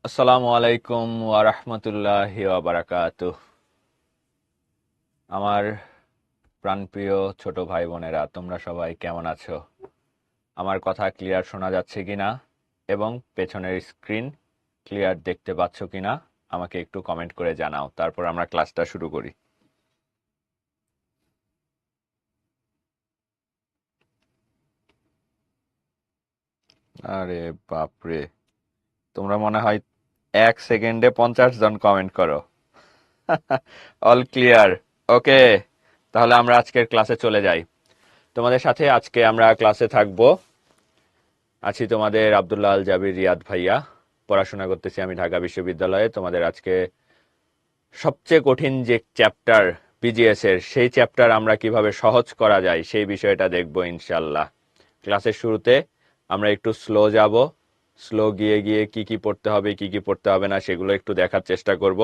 আসসালামু আলাইকুম ওয়া রাহমাতুল্লাহি ওয়া বারাকাতুহু। আমার প্রাণপ্রিয় ছোট ভাই বোনেরা, তোমরা সবাই কেমন আছো? আমার কথা ক্লিয়ার শোনা যাচ্ছে কিনা এবং পেছনের স্ক্রিন ক্লিয়ার দেখতে পাচ্ছ কিনা আমাকে একটু কমেন্ট করে জানাও, তারপর আমরা ক্লাসটা শুরু করি। আরে বাপরে, তোমরা মনে হয় 1 সেকেন্ডে 50 জন কমেন্ট করো। All clear. ওকে, তাহলে আমরা আজকের ক্লাসে চলে যাই। তোমাদের সাথে আজকে আমরা ক্লাসে থাকবো। আছি তোমাদের আব্দুল্লাহ আল জাবির রিয়াদ ভাইয়া। পড়াশোনা করতেছি আমি ঢাকা বিশ্ববিদ্যালয়ে। তোমাদের আজকে সবচেয়ে কঠিন যে চ্যাপ্টার বিজিএস এর, সেই চ্যাপ্টার আমরা কিভাবে সহজ করা যায় সেই বিষয়টা দেখবো ইনশাল্লাহ। ক্লাসের শুরুতে আমরা একটু স্লো যাব। স্লো গিয়ে গিয়ে কি কি পড়তে হবে কি কি পড়তে হবে না সেগুলো একটু দেখার চেষ্টা করব।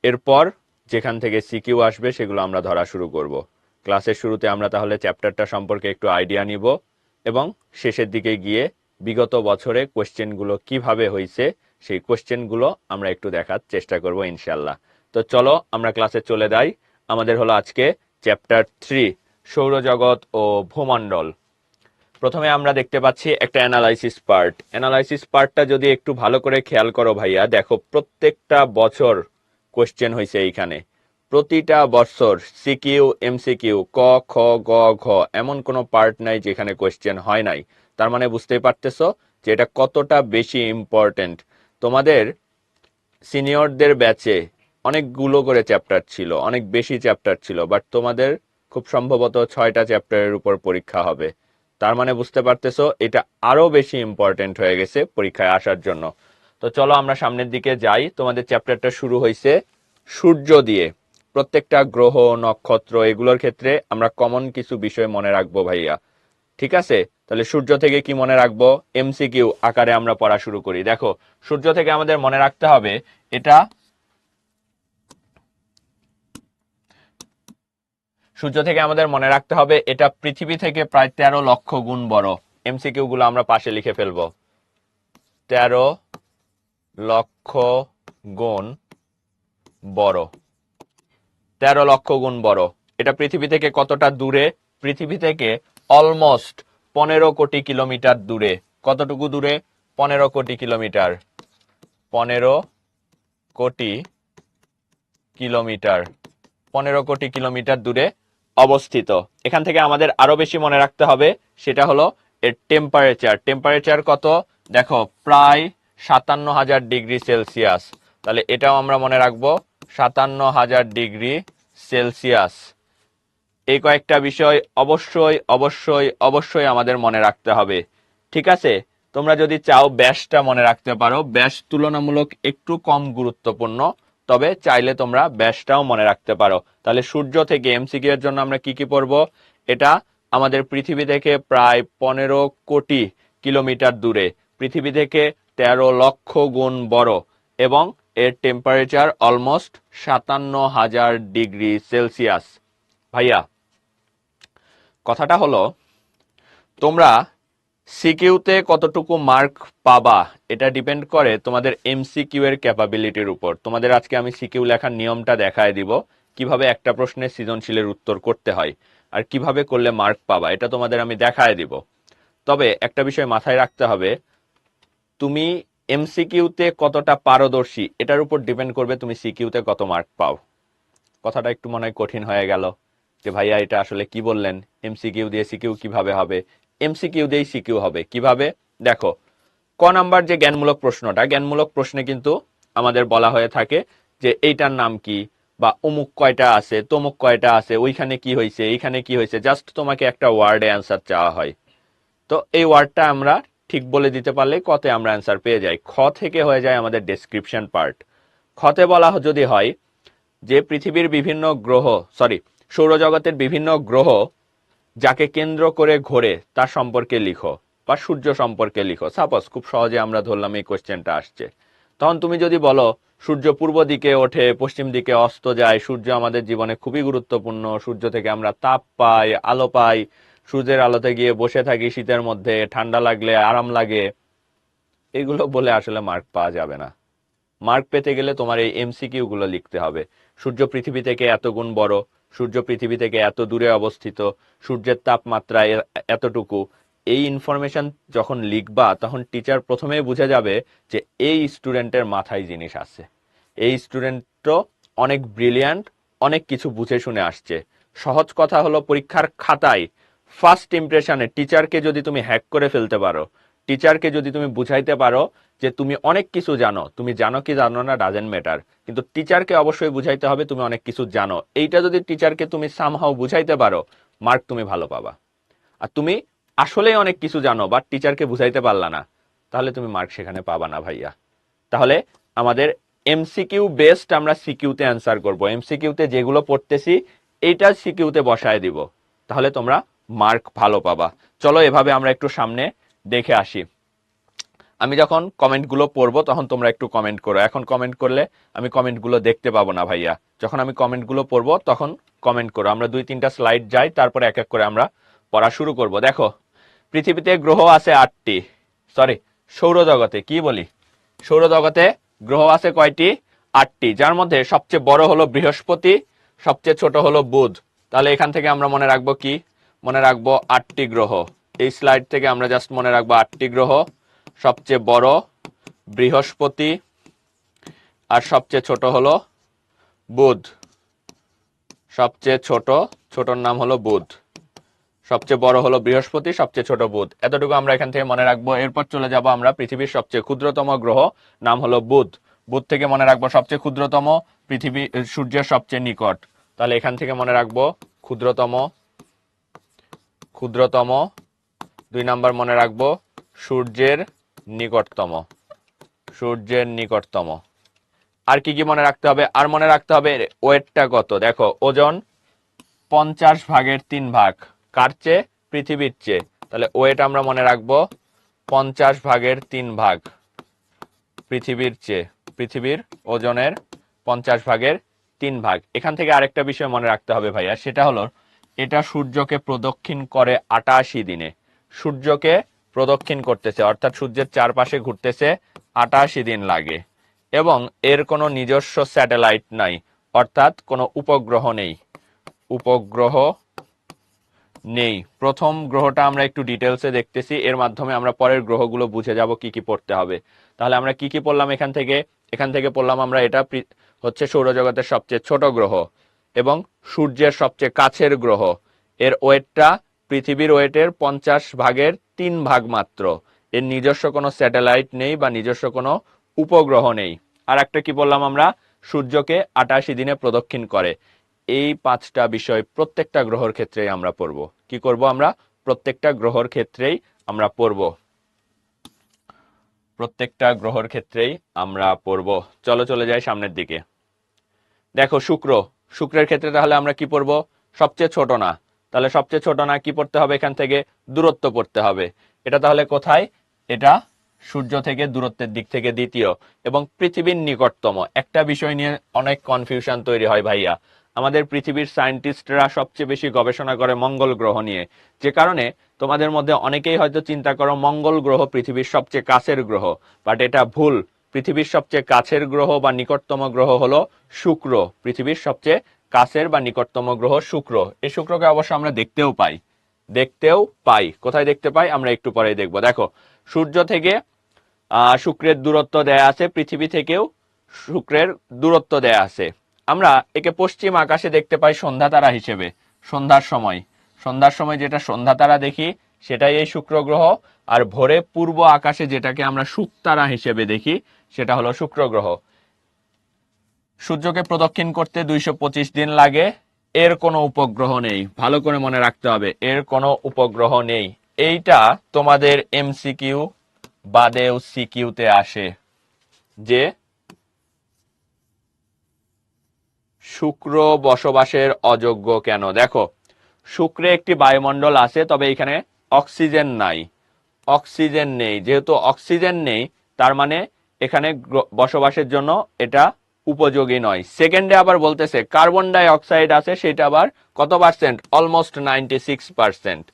এরপর যেখান থেকে সিকিউ আসবে সেগুলো আমরা ধরা শুরু করব। ক্লাসের শুরুতে আমরা তাহলে চ্যাপ্টারটা সম্পর্কে একটু আইডিয়া নিব এবং শেষের দিকে গিয়ে বিগত বছরে কোশ্চেনগুলো কিভাবে হয়েছে সেই কোশ্চেনগুলো আমরা একটু দেখার চেষ্টা করব ইনশাল্লাহ। তো চলো আমরা ক্লাসে চলে যাই। আমাদের হলো আজকে চ্যাপ্টার 3, সৌরজগৎ ও ভূমণ্ডল। প্রথমে আমরা দেখতে পাচ্ছি একটা অ্যানালাইসিস পার্ট। অ্যানালাইসিস পার্টটা যদি একটু ভালো করে খেয়াল করো ভাইয়া, দেখো প্রত্যেকটা বছর কোশ্চেন হয়েছে এইখানে। প্রতিটা বছর সিকিউ এমসিকিউ ক খ গ ঘ এমন কোনো পার্ট নাই যেখানে কোশ্চেন হয় নাই। তার মানে বুঝতেই পারতেছো যে এটা কতটা বেশি ইম্পর্টেন্ট। তোমাদের সিনিয়রদের ব্যাচে অনেকগুলো করে চ্যাপ্টার ছিল, অনেক বেশি চ্যাপ্টার ছিল, বাট তোমাদের খুব সম্ভবত 6টা চ্যাপ্টারের উপর পরীক্ষা হবে। তার মানে বুঝতে পারতেছো এটা আরো বেশি ইম্পর্টেন্ট হয়ে গেছে পরীক্ষায় আসার জন্য। তো চলো আমরা সামনের দিকে যাই। তোমাদের চ্যাপ্টারটা শুরু হয়েছে সূর্য দিয়ে। প্রত্যেকটা গ্রহ নক্ষত্র এগুলোর ক্ষেত্রে আমরা কমন কিছু বিষয় মনে রাখবো ভাইয়া। ঠিক আছে, তাহলে সূর্য থেকে কি মনে রাখবো? এমসিকিউ আকারে আমরা পড়া শুরু করি। দেখো, সূর্য থেকে আমাদের মনে রাখতে হবে এটা, সূর্য থেকে আমাদের মনে রাখতে হবে এটা পৃথিবী থেকে প্রায় 13 লক্ষ গুণ বড়। এমসিকিউ গুলো আমরা পাশে লিখে ফেলবো। 13 লক্ষ গুণ বড়। 13 লক্ষ গুণ বড়। এটা পৃথিবী থেকে কতটা দূরে? পৃথিবী থেকে অলমোস্ট 15 কোটি কিলোমিটার দূরে। কতটুকু দূরে? 15 কোটি কিলোমিটার। 15 কোটি কিলোমিটার। 15 কোটি কিলোমিটার দূরে অবস্থিত। এখান থেকে আমাদের আরো বেশি মনে রাখতে হবে, সেটা হলো এর টেম্পারেচার। টেম্পারেচার কত? দেখো, প্রায় 57,000 ডিগ্রি সেলসিয়াস। তাহলে এটাও আমরা মনে রাখবো, 57,000 ডিগ্রি সেলসিয়াস। এই কয়েকটা বিষয় অবশ্যই অবশ্যই অবশ্যই আমাদের মনে রাখতে হবে। ঠিক আছে, তোমরা যদি চাও ব্যাসটা মনে রাখতে পারো। ব্যাস তুলনামূলক একটু কম গুরুত্বপূর্ণ, তবে চাইলে তোমরা ব্যাসটাও মনে রাখতে পারো। তাহলে সূর্য থেকে এমসিকিউ এর জন্য আমরা কি কি পড়বো? এটা আমাদের পৃথিবী থেকে প্রায় 15 কোটি কিলোমিটার দূরে, পৃথিবী থেকে 13 লক্ষ গুণ বড়, এবং এর টেম্পারেচার অলমোস্ট 57,000 ডিগ্রি সেলসিয়াস। ভাইয়া, কথাটা হলো তোমরা সিকিউতে কতটুকু মার্ক পাবা এটা ডিপেন্ড করে তোমাদের এমসিকিউ এর ক্যাপাবিলিটির উপর। তোমাদের আজকে আমি সিকিউ লেখার নিয়মটা দেখায় দিব, কিভাবে একটা প্রশ্নের সৃজনশীলের উত্তর করতে হয় আর কিভাবে করলে মার্ক পাবা এটা তোমাদের আমি দেখায় দিব। তবে একটা বিষয় মাথায় রাখতে হবে, তুমি এমসিকিউতে কতটা পারদর্শী এটার উপর ডিপেন্ড করবে তুমি সিকিউতে কত মার্ক পাও। কথাটা একটু মনে হয় কঠিন হয়ে গেল যে ভাইয়া এটা আসলে কি বললেন, এমসিকিউ দিয়ে সিকিউ কিভাবে হবে? এমসিকিউ দিয়েই সিকিউ হবে কিভাবে? দেখো, ক নাম্বার যে জ্ঞানমূলক প্রশ্নটা, জ্ঞানমূলক প্রশ্নে কিন্তু আমাদের বলা হয়ে থাকে যে এইটার নাম কি, বা অমুক কয়টা আছে, তমুক কয়টা আছে, ওইখানে কি হয়েছে, এইখানে কি হয়েছে, জাস্ট তোমাকে একটা ওয়ার্ডে অ্যান্সার চাওয়া হয়। তো এই ওয়ার্ডটা আমরা ঠিক বলে দিতে পারলে কতে আমরা অ্যান্সার পেয়ে যাই। খ থেকে হয়ে যায় আমাদের ডেসক্রিপশন পার্ট। খতে বলা যদি হয় যে পৃথিবীর বিভিন্ন গ্রহ, সরি, সৌরজগতের বিভিন্ন গ্রহ যাকে কেন্দ্র করে ঘোরে তার সম্পর্কে লিখো, বা সূর্য সম্পর্কে লিখো। সাপোজ খুব সহজে আমরা ধরলাম এই কোশ্চেনটা আসছে, তখন তুমি যদি বলো সূর্য পূর্ব দিকে ওঠে, পশ্চিম দিকে অস্ত যায়, সূর্য আমাদের জীবনে খুবই গুরুত্বপূর্ণ, সূর্য থেকে আমরা তাপ পাই, আলো পাই, সূর্যের আলোতে গিয়ে বসে থাকি শীতের মধ্যে, ঠান্ডা লাগলে আরাম লাগে, এগুলো বলে আসলে মার্ক পাওয়া যাবে না। মার্ক পেতে গেলে তোমার এই এমসিকিউ গুলো লিখতে হবে। সূর্য পৃথিবী থেকে এত গুণ বড়, সূর্য পৃথিবী থেকে এত দূরে অবস্থিত, সূর্যের তাপমাত্রা এতটুকু। এই ইনফরমেশন যখন লিখবা তখন টিচার প্রথমেই বুঝে যাবে যে এই স্টুডেন্টের মাথায় জিনিস আছে, এই স্টুডেন্টও অনেক ব্রিলিয়ান্ট, অনেক কিছু বুঝে শুনে আসছে। সহজ কথা হলো, পরীক্ষার খাতায় ফার্স্ট ইমপ্রেশনে টিচারকে যদি তুমি হ্যাক করে ফেলতে পারো, টিচারকে যদি তুমি বুঝাইতে পারো যে তুমি অনেক কিছু জানো, তুমি জানো কি জানো না ডাজেন্ট ম্যাটার, কিন্তু টিচারকে অবশ্যই বুঝাইতে হবে তুমি অনেক কিছু জানো। এইটা যদি টিচারকে তুমি সামহাও বুঝাইতে পারো, মার্ক তুমি ভালো পাবা। আর তুমি আসলেই অনেক কিছু জানো বাট টিচারকে বুঝাইতে পারলা না, তাহলে তুমি মার্ক সেখানে পাবা না ভাইয়া। তাহলে আমাদের এমসিকিউ বেসড আমরা সিকিউতে অ্যান্সার করব। এমসিকিউতে যেগুলো পড়তেছি এইটা সিকিউতে বসায় দিব, তাহলে তোমরা মার্ক ভালো পাবা। চলো এভাবে আমরা একটু সামনে দেখে আসি। আমি যখন কমেন্টগুলো পড়বো তখন তোমরা একটু কমেন্ট করো। এখন কমেন্ট করলে আমি কমেন্টগুলো দেখতে পাবো না ভাইয়া। যখন আমি কমেন্টগুলো পড়বো তখন কমেন্ট করো। আমরা 2-3টা স্লাইড যাই, তারপরে এক এক করে আমরা পড়া শুরু করব। দেখো, পৃথিবীতে গ্রহ আছে 8টি, সরি সৌরজগতে কি বলি, সৌরজগতে গ্রহ আছে কয়টি? 8টি, যার মধ্যে সবচেয়ে বড় হলো বৃহস্পতি, সবচেয়ে ছোট হলো বুধ। তাহলে এখান থেকে আমরা মনে রাখবো কি? মনে রাখবো 8টি গ্রহ। এই স্লাইড থেকে আমরা জাস্ট মনে রাখবো 8টি গ্রহ। সবচেয়ে বড় বৃহস্পতি, আর সবচেয়ে ছোট হলো বুধ। সবচেয়ে ছোটর নাম হলো বুধ। সবচেয়ে বড় হলো বৃহস্পতি, সবচেয়ে ছোট বুধ। এতটুকু আমরা এখান থেকে মনে রাখবো। এরপর চলে যাব আমরা পৃথিবীর সবচেয়ে ক্ষুদ্রতম গ্রহ, নাম হলো বুধ। বুধ থেকে মনে রাখবো সবচেয়ে ক্ষুদ্রতম, পৃথিবী সূর্যের সবচেয়ে নিকট। তাহলে এখান থেকে মনে রাখবো ক্ষুদ্রতম, ক্ষুদ্রতম। 2 নাম্বার মনে রাখবো সূর্যের নিকটতম, সূর্যের নিকটতম। আর কি কি মনে রাখতে হবে? আর মনে রাখতে হবে ওয়েটটা কত। দেখো, ওজন 50/3 কার চেয়ে? পৃথিবীর চেয়ে। তাহলে ওয়েট আমরা মনে রাখবো 50/3 পৃথিবীর চেয়ে। পৃথিবীর ওজনের 50/3। এখান থেকে আরেকটা বিষয় মনে রাখতে হবে ভাইয়া, সেটা হলো এটা সূর্যকে প্রদক্ষিণ করে 88 দিনে। সূর্যকে প্রদক্ষিণ করতেছে, অর্থাৎ সূর্যের চারপাশে ঘুরতেছে 88 দিন লাগে। এবং এর কোনো নিজস্ব স্যাটেলাইট নাই, অর্থাৎ কোনো উপগ্রহ নেই। উপগ্রহ নেই। প্রথম গ্রহটা আমরা একটু ডিটেলসে দেখতেছি, এর মাধ্যমে আমরা পরের গ্রহগুলো বুঝে যাব কি কি পড়তে হবে। তাহলে আমরা কি কি পড়লাম এখান থেকে? এখান থেকে পড়লাম আমরা এটা হচ্ছে সৌরজগতের সবচেয়ে ছোট গ্রহ এবং সূর্যের সবচেয়ে কাছের গ্রহ। এর ওয়েটটা পৃথিবীর ওয়েটের 50/3 মাত্র। এর নিজস্ব কোনো স্যাটেলাইট নেই বা নিজস্ব কোনো উপগ্রহ নেই। আর একটা কি বললাম আমরা? সূর্যকে 88 দিনে প্রদক্ষিণ করে। এই 5টা বিষয় প্রত্যেকটা গ্রহের ক্ষেত্রেই আমরা পড়ব। কি করব আমরা? প্রত্যেকটা গ্রহের ক্ষেত্রেই আমরা পড়ব। প্রত্যেকটা গ্রহের ক্ষেত্রেই আমরা পড়ব। চলো চলে যাই সামনের দিকে। দেখো, শুক্রের ক্ষেত্রে তাহলে আমরা কি পড়ব? সবচেয়ে ছোট না। তাহলে সবচেয়ে ছোট না, কি পড়তে হবে এখান থেকে? দূরত্ব পড়তে হবে। এটা তাহলে কোথায়? এটা সূর্য থেকে দূরত্বের দিক থেকে দ্বিতীয় এবং পৃথিবীর নিকটতম। একটা বিষয় নিয়ে অনেক কনফিউশন তৈরি হয় ভাইয়া। আমাদের পৃথিবীর সায়েন্টিস্টরা সবচেয়ে বেশি গবেষণা করে মঙ্গল গ্রহ নিয়ে, যে কারণে তোমাদের মধ্যে অনেকেই হয়তো চিন্তা করো মঙ্গল গ্রহ পৃথিবীর সবচেয়ে কাছের গ্রহ, বাট এটা ভুল। পৃথিবীর সবচেয়ে কাছের গ্রহ বা নিকটতম গ্রহ হলো শুক্র। পৃথিবীর সবচেয়ে কাছের বা নিকটতম গ্রহ শুক্র। এই শুক্রকে অবশ্য আমরা দেখতেও পাই। কোথায় দেখতে পাই আমরা একটু পরেই দেখবো। দেখো, সূর্য থেকে শুক্রের দূরত্ব দেয়া আছে, পৃথিবী থেকেও শুক্রের দূরত্ব দেয়া আছে। আমরা একে পশ্চিম আকাশে দেখতে পাই সন্ধ্যা তারা হিসেবে। সন্ধ্যার সময় যেটা সন্ধ্যা তারা দেখি সেটাই এই শুক্র গ্রহ। আর ভোরে পূর্ব আকাশে যেটাকে আমরা শুকতারা হিসেবে দেখি সেটা হলো শুক্র গ্রহ। সূর্যকে প্রদক্ষিণ করতে 225 দিন লাগে। এর কোনো উপগ্রহ নেই, ভালো করে মনে রাখতে হবে, এর কোনো উপগ্রহ নেই। এইটা তোমাদের এমসিকিউ বাদেও সিকিউতে আসে যে শুক্র বসবাসের অযোগ্য কেন। দেখো, শুক্রে একটি বায়ুমণ্ডল আছে, তবে এখানে অক্সিজেন নাই, অক্সিজেন নেই। যেহেতু অক্সিজেন নেই, তার মানে এখানে বসবাসের জন্য এটা উপযোগী নয়। সেকেন্ডে আবার বলতেছে কার্বন ডাই অক্সাইড আছে, সেটা আবার কত পার্সেন্ট? অলমোস্ট 96%।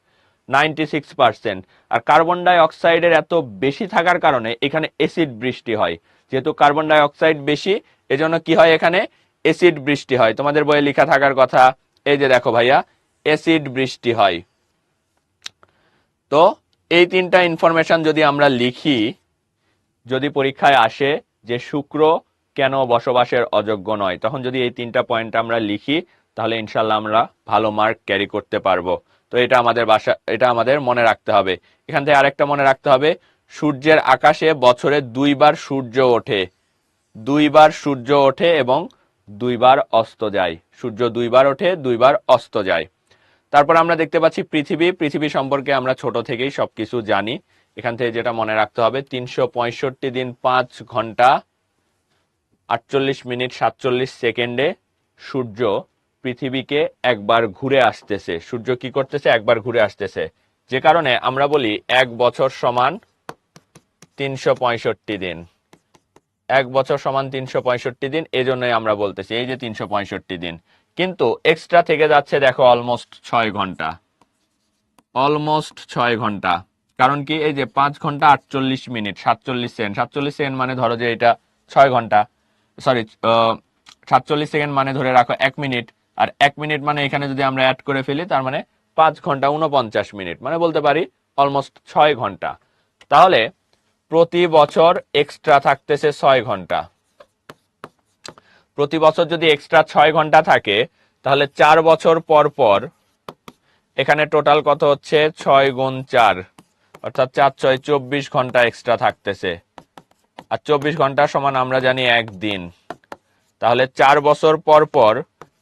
96%। আর কার্বন ডাই অক্সাইডের এত বেশি থাকার কারণে এখানে অ্যাসিড বৃষ্টি হয়। যেহেতু কার্বন ডাই অক্সাইড বেশি, এজন্য কি হয়, এখানে অ্যাসিড বৃষ্টি হয়। তোমাদের বইয়ে লেখা থাকার কথা, এই যে দেখো ভাইয়া, অ্যাসিড বৃষ্টি হয়। তো এই তিনটা ইনফরমেশন যদি আমরা লিখি, যদি পরীক্ষায় আসে যে শুক্র কেন বসবাসের অযোগ্য নয়, তখন যদি এই তিনটা পয়েন্ট আমরা লিখি, তাহলে ইনশাল্লাহ আমরা ভালো মার্ক ক্যারি করতে পারবো। তো এটা আমাদের মনে রাখতে হবে। এখান থেকে আরেকটা মনে রাখতে হবে, সূর্যের আকাশে বছরে দুইবার সূর্য ওঠে, দুইবার সূর্য ওঠে এবং দুইবার অস্ত যায়। সূর্য দুইবার ওঠে, দুইবার অস্ত যায়। তারপর আমরা দেখতে পাচ্ছি পৃথিবী সম্পর্কে আমরা ছোট থেকেই সবকিছু জানি। এখান থেকে যেটা মনে রাখতে হবে, 365 দিন 5 ঘন্টা 48 মিনিট 47 সেকেন্ডে সূর্য পৃথিবীকে একবার ঘুরে আসতেছে। সূর্য কি করতেছে? একবার ঘুরে আসতেছে। যে কারণে আমরা বলি 1 বছর সমান 365 দিন। 1 বছর সমান 365 দিন, এজন্যই আমরা বলতেছি এই যে 365 দিন। কিন্তু এক্সট্রা থেকে যাচ্ছে দেখো অলমোস্ট 6 ঘন্টা, অলমোস্ট 6 ঘন্টা। কারণ কি, এই যে 5 ঘন্টা 48 মিনিট 47 সেকেন্ড, 47 সেকেন্ড মানে ধরো যে এটা 6 ঘন্টা, সরি 47 সেকেন্ড মানে ধরে রাখো 1 মিনিট, আর 1 মিনিট মানে এখানে যদি আমরা অ্যাড করে ফেলি, তার মানে 5 ঘন্টা 49 মিনিট, মানে বলতে পারি অলমোস্ট 6 ঘন্টা। তাহলে প্রতি বছর এক্সট্রা থাকতেছে 6 ঘন্টা। প্রতি বছর যদি এক্সট্রা 6 ঘন্টা থাকে, তাহলে 4 বছর পর পর এখানে টোটাল কত হচ্ছে, 6 গুণ 4, অর্থাৎ 4 6 24 ঘন্টা এক্সট্রা থাকতেছে। আর 24 ঘন্টা সমান আমরা জানি 1 দিন। তাহলে 4 বছর পর পর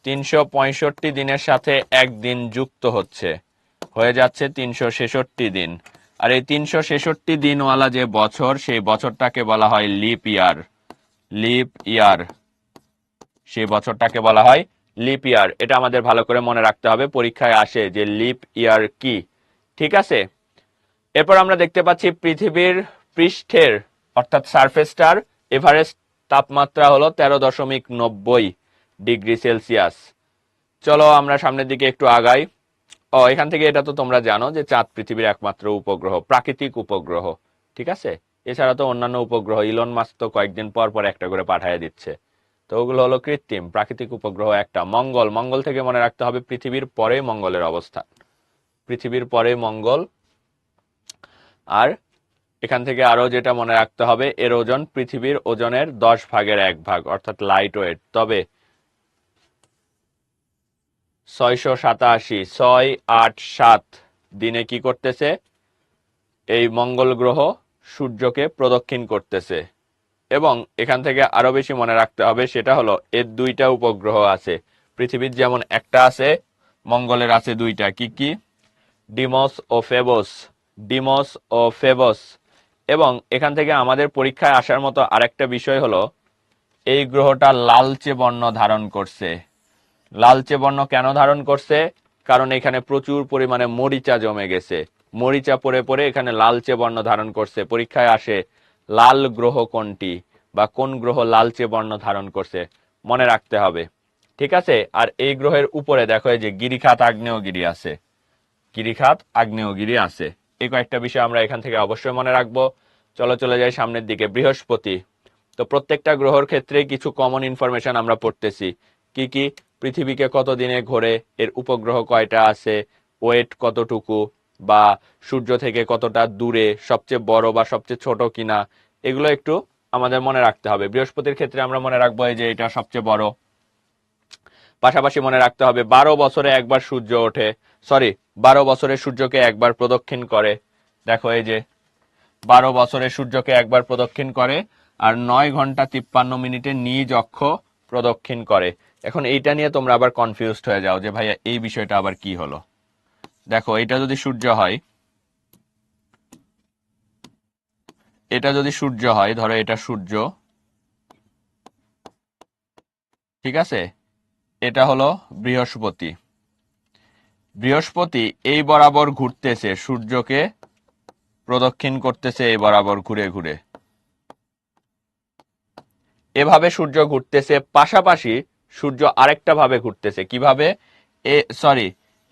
365 দিনের সাথে 1 দিন যুক্ত হচ্ছে, হয়ে যাচ্ছে 366 দিন। আর এই 366 দিনওয়ালা যে বছর, সেই বছরটাকে বলা হয় লিপ ইয়ার। লিপ ইয়ার, সেই বছরটাকে বলা হয় লিপ ইয়ার। এটা আমাদের ভালো করে মনে রাখতে হবে, পরীক্ষায় আসে যে লিপ ইয়ার কি। ঠিক আছে, এরপর আমরা দেখতে পাচ্ছি পৃথিবীর পৃষ্ঠের অর্থাৎ সারফেসটার এভারেস্ট তাপমাত্রা হলো 13.90 ডিগ্রি সেলসিয়াস। চলো আমরা সামনের দিকে একটু আগাই। এখান থেকে এটা তো তোমরা জানো যে চাঁদ পৃথিবীর একমাত্র উপগ্রহ, প্রাকৃতিক উপগ্রহ। ঠিক আছে, এছাড়া তো অন্যান্য উপগ্রহ ইলন মাস্ক তো কয়েকদিন পর পর একটা করে পাঠিয়ে দিচ্ছে। তো ওগুলো হলো কৃত্রিম। প্রাকৃতিক উপগ্রহ একটা মঙ্গল থেকে মনে রাখতে হবে পৃথিবীর পরে মঙ্গলের অবস্থান, পৃথিবীর পরে মঙ্গল। আর এখান থেকে আরো যেটা মনে রাখতে হবে, এর ওজন পৃথিবীর ওজনের 10 ভাগের 1 ভাগ, অর্থাৎ লাইট ওয়েট। তবে 687 6 8 7 দিনে কি করতেছে, এই মঙ্গল গ্রহ সূর্যকে প্রদক্ষিণ করতেছে। এবং এখান থেকে আরো বেশি মনে রাখতে হবে, সেটা হলো এর 2টা উপগ্রহ আছে। পৃথিবীর যেমন একটা আছে, মঙ্গলের আছে 2টা। কি কি? ডিমস ও ফেবস। ডিমস ও ফেবস। এবং এখান থেকে আমাদের পরীক্ষায় আসার মতো আরেকটা বিষয় হলো, এই গ্রহটা লালচে বর্ণ ধারণ করছে। লালচে বর্ণ কেন ধারণ করছে? কারণ এখানে প্রচুর পরিমাণে মরিচা জমে গেছে, মরিচা পড়ে পড়ে এখানে লালচে বর্ণ ধারণ করছে। পরীক্ষায় আসে লাল গ্রহ কোনটি, বা কোন গ্রহ লালচে বর্ণ ধারণ করছে, মনে রাখতে হবে। ঠিক আছে, আর এই গ্রহের উপরে দেখো এই যে গিরিখাত আগ্নেয়গিরি আছে, গিরিখাত আগ্নেয়গিরি আছে। এই কয়েকটা বিষয় আমরা এখান থেকে অবশ্যই মনে রাখবো। চলো চলে যাই সামনের দিকে। বৃহস্পতি। তো প্রত্যেকটা গ্রহের ক্ষেত্রে কিছু কমন ইনফরমেশন আমরা পড়তেছি। কি কি? পৃথিবীকে কত দিনে ঘোরে, এর উপগ্রহ কয়টা আছে, ওয়েট কতটুকু, বা সূর্য থেকে কতটা দূরে, সবচেয়ে বড় বা সবচেয়ে ছোট কিনা, এগুলো একটু আমাদের মনে রাখতে হবে। বৃহস্পতির ক্ষেত্রে আমরা মনে রাখবো এই যে এটা সবচেয়ে বড়। পাশাপাশি মনে রাখতে হবে 12 বছরে একবার সূর্য ওঠে, সরি 12 বছরে সূর্যকে একবার প্রদক্ষিণ করে। দেখো এই যে 12 বছরে সূর্যকে একবার প্রদক্ষিণ করে, আর 9 ঘন্টা 53 মিনিটে নিজ অক্ষ প্রদক্ষিণ করে। এখন এইটা নিয়ে তোমরা আবার কনফিউজড হয়ে যাও যে ভাইয়া এই বিষয়টা আবার কি হলো। দেখো এটা যদি সূর্য হয়, এটা যদি সূর্য হয়, ধরো এটা সূর্য, ঠিক আছে, এটা হলো বৃহস্পতি। বৃহস্পতি এই বরাবর ঘুরতেছে, সূর্যকে প্রদক্ষিণ করতেছে এই বরাবর ঘুরে ঘুরে, এভাবে সূর্য ঘুরতেছে। পাশাপাশি সূর্য আরেকটা ভাবে ঘুরতেছে। কিভাবে?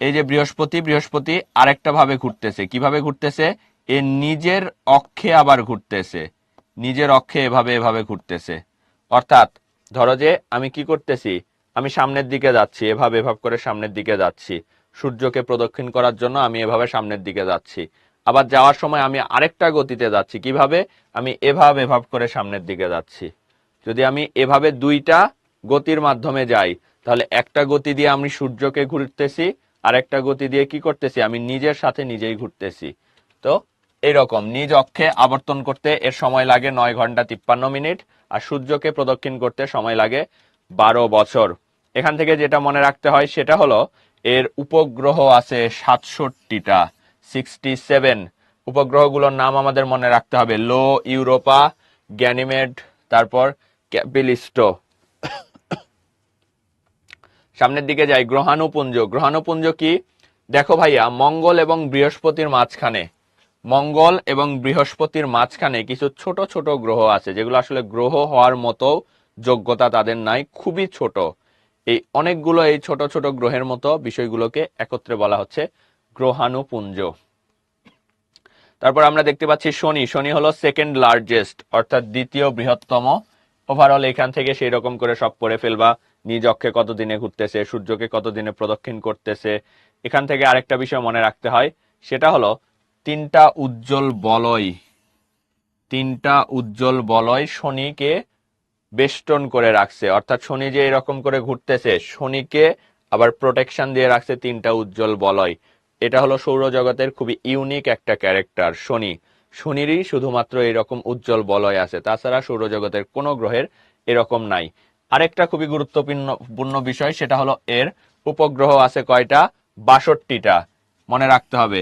এই যে বৃহস্পতি আরেকটা ভাবে ঘুরতেছে। কিভাবে ঘুরতেছে? এ নিজের অক্ষে আবার ঘুরতেছে, নিজের অক্ষে এভাবে এভাবে ঘুরতেছে। অর্থাৎ ধরো যে আমি কি করতেছি, আমি সামনের দিকে যাচ্ছি, এভাবে এভাবে করে সামনের দিকে যাচ্ছি, সূর্যকে প্রদক্ষিণ করার জন্য আমি এভাবে সামনের দিকে যাচ্ছি। আবার যাওয়ার সময় আমি আরেকটা গতিতে যাচ্ছি, কিভাবে, আমি এভাবে এভাবে করে সামনের দিকে যাচ্ছি। যদি আমি এভাবে দুইটা গতির মাধ্যমে যাই, তাহলে একটা গতি দিয়ে আমি সূর্যকে ঘুরতেছি, আর একটা গতি দিয়ে কি করতেছি, আমি নিজের সাথে নিজেই ঘুরতেছি। তো এরকম নিজ অক্ষে আবর্তন করতে এর সময় লাগে 9 ঘন্টা 53 মিনিট, আর সূর্যকে প্রদক্ষিণ করতে সময় লাগে 12 বছর। এখান থেকে যেটা মনে রাখতে হয় সেটা হলো এর উপগ্রহ আছে 67টা, 67। উপগ্রহগুলোর নাম আমাদের মনে রাখতে হবে: লো, ইউরোপা, গ্যানিমেড, তারপর ক্যাপিলিস্টো। সামনের দিকে যাই, গ্রহাণুপুঞ্জ। গ্রহাণুপুঞ্জ কি? দেখো ভাইয়া, মঙ্গল এবং বৃহস্পতির মাঝখানে, মঙ্গল এবং বৃহস্পতির মাঝখানে কিছু ছোট ছোট গ্রহ আছে, যেগুলো আসলে গ্রহ হওয়ার মতো যোগ্যতা তাদের নাই, খুবই ছোট। এই অনেকগুলো এই ছোট ছোট গ্রহের মতো বিষয়গুলোকে একত্রে বলা হচ্ছে গ্রহাণুপুঞ্জ। তারপর আমরা দেখতে পাচ্ছি শনি। শনি হলো সেকেন্ড লার্জেস্ট, অর্থাৎ দ্বিতীয় বৃহত্তম। ওভারঅল এখান থেকে সেই রকম করে সব পড়ে ফেলবা, নিজ অক্ষে কতদিনে ঘুরতেছে, সূর্যকে কতদিনে প্রদক্ষিণ করতেছে। এখান থেকে আরেকটা বিষয় মনে রাখতে হয়, সেটা হলো তিনটা উজ্জ্বল বলয়, তিনটা উজ্জ্বল বলয় শনিকে বেষ্টন করে রাখছে। অর্থাৎ শনি যে এরকম করে ঘুরতেছে, শনিকে আবার প্রোটেকশন দিয়ে রাখছে তিনটা উজ্জ্বল বলয়। এটা হলো সৌরজগতের খুবই ইউনিক একটা ক্যারেক্টার শনি। শনিরই শুধুমাত্র এরকম উজ্জ্বল বলয় আছে, তাছাড়া সৌরজগতের কোনো গ্রহের এরকম নাই। আরেকটা খুবই গুরুত্বপূর্ণ বিষয়, সেটা হলো এর উপগ্রহ আছে কয়টা? 62টা। মনে রাখতে হবে,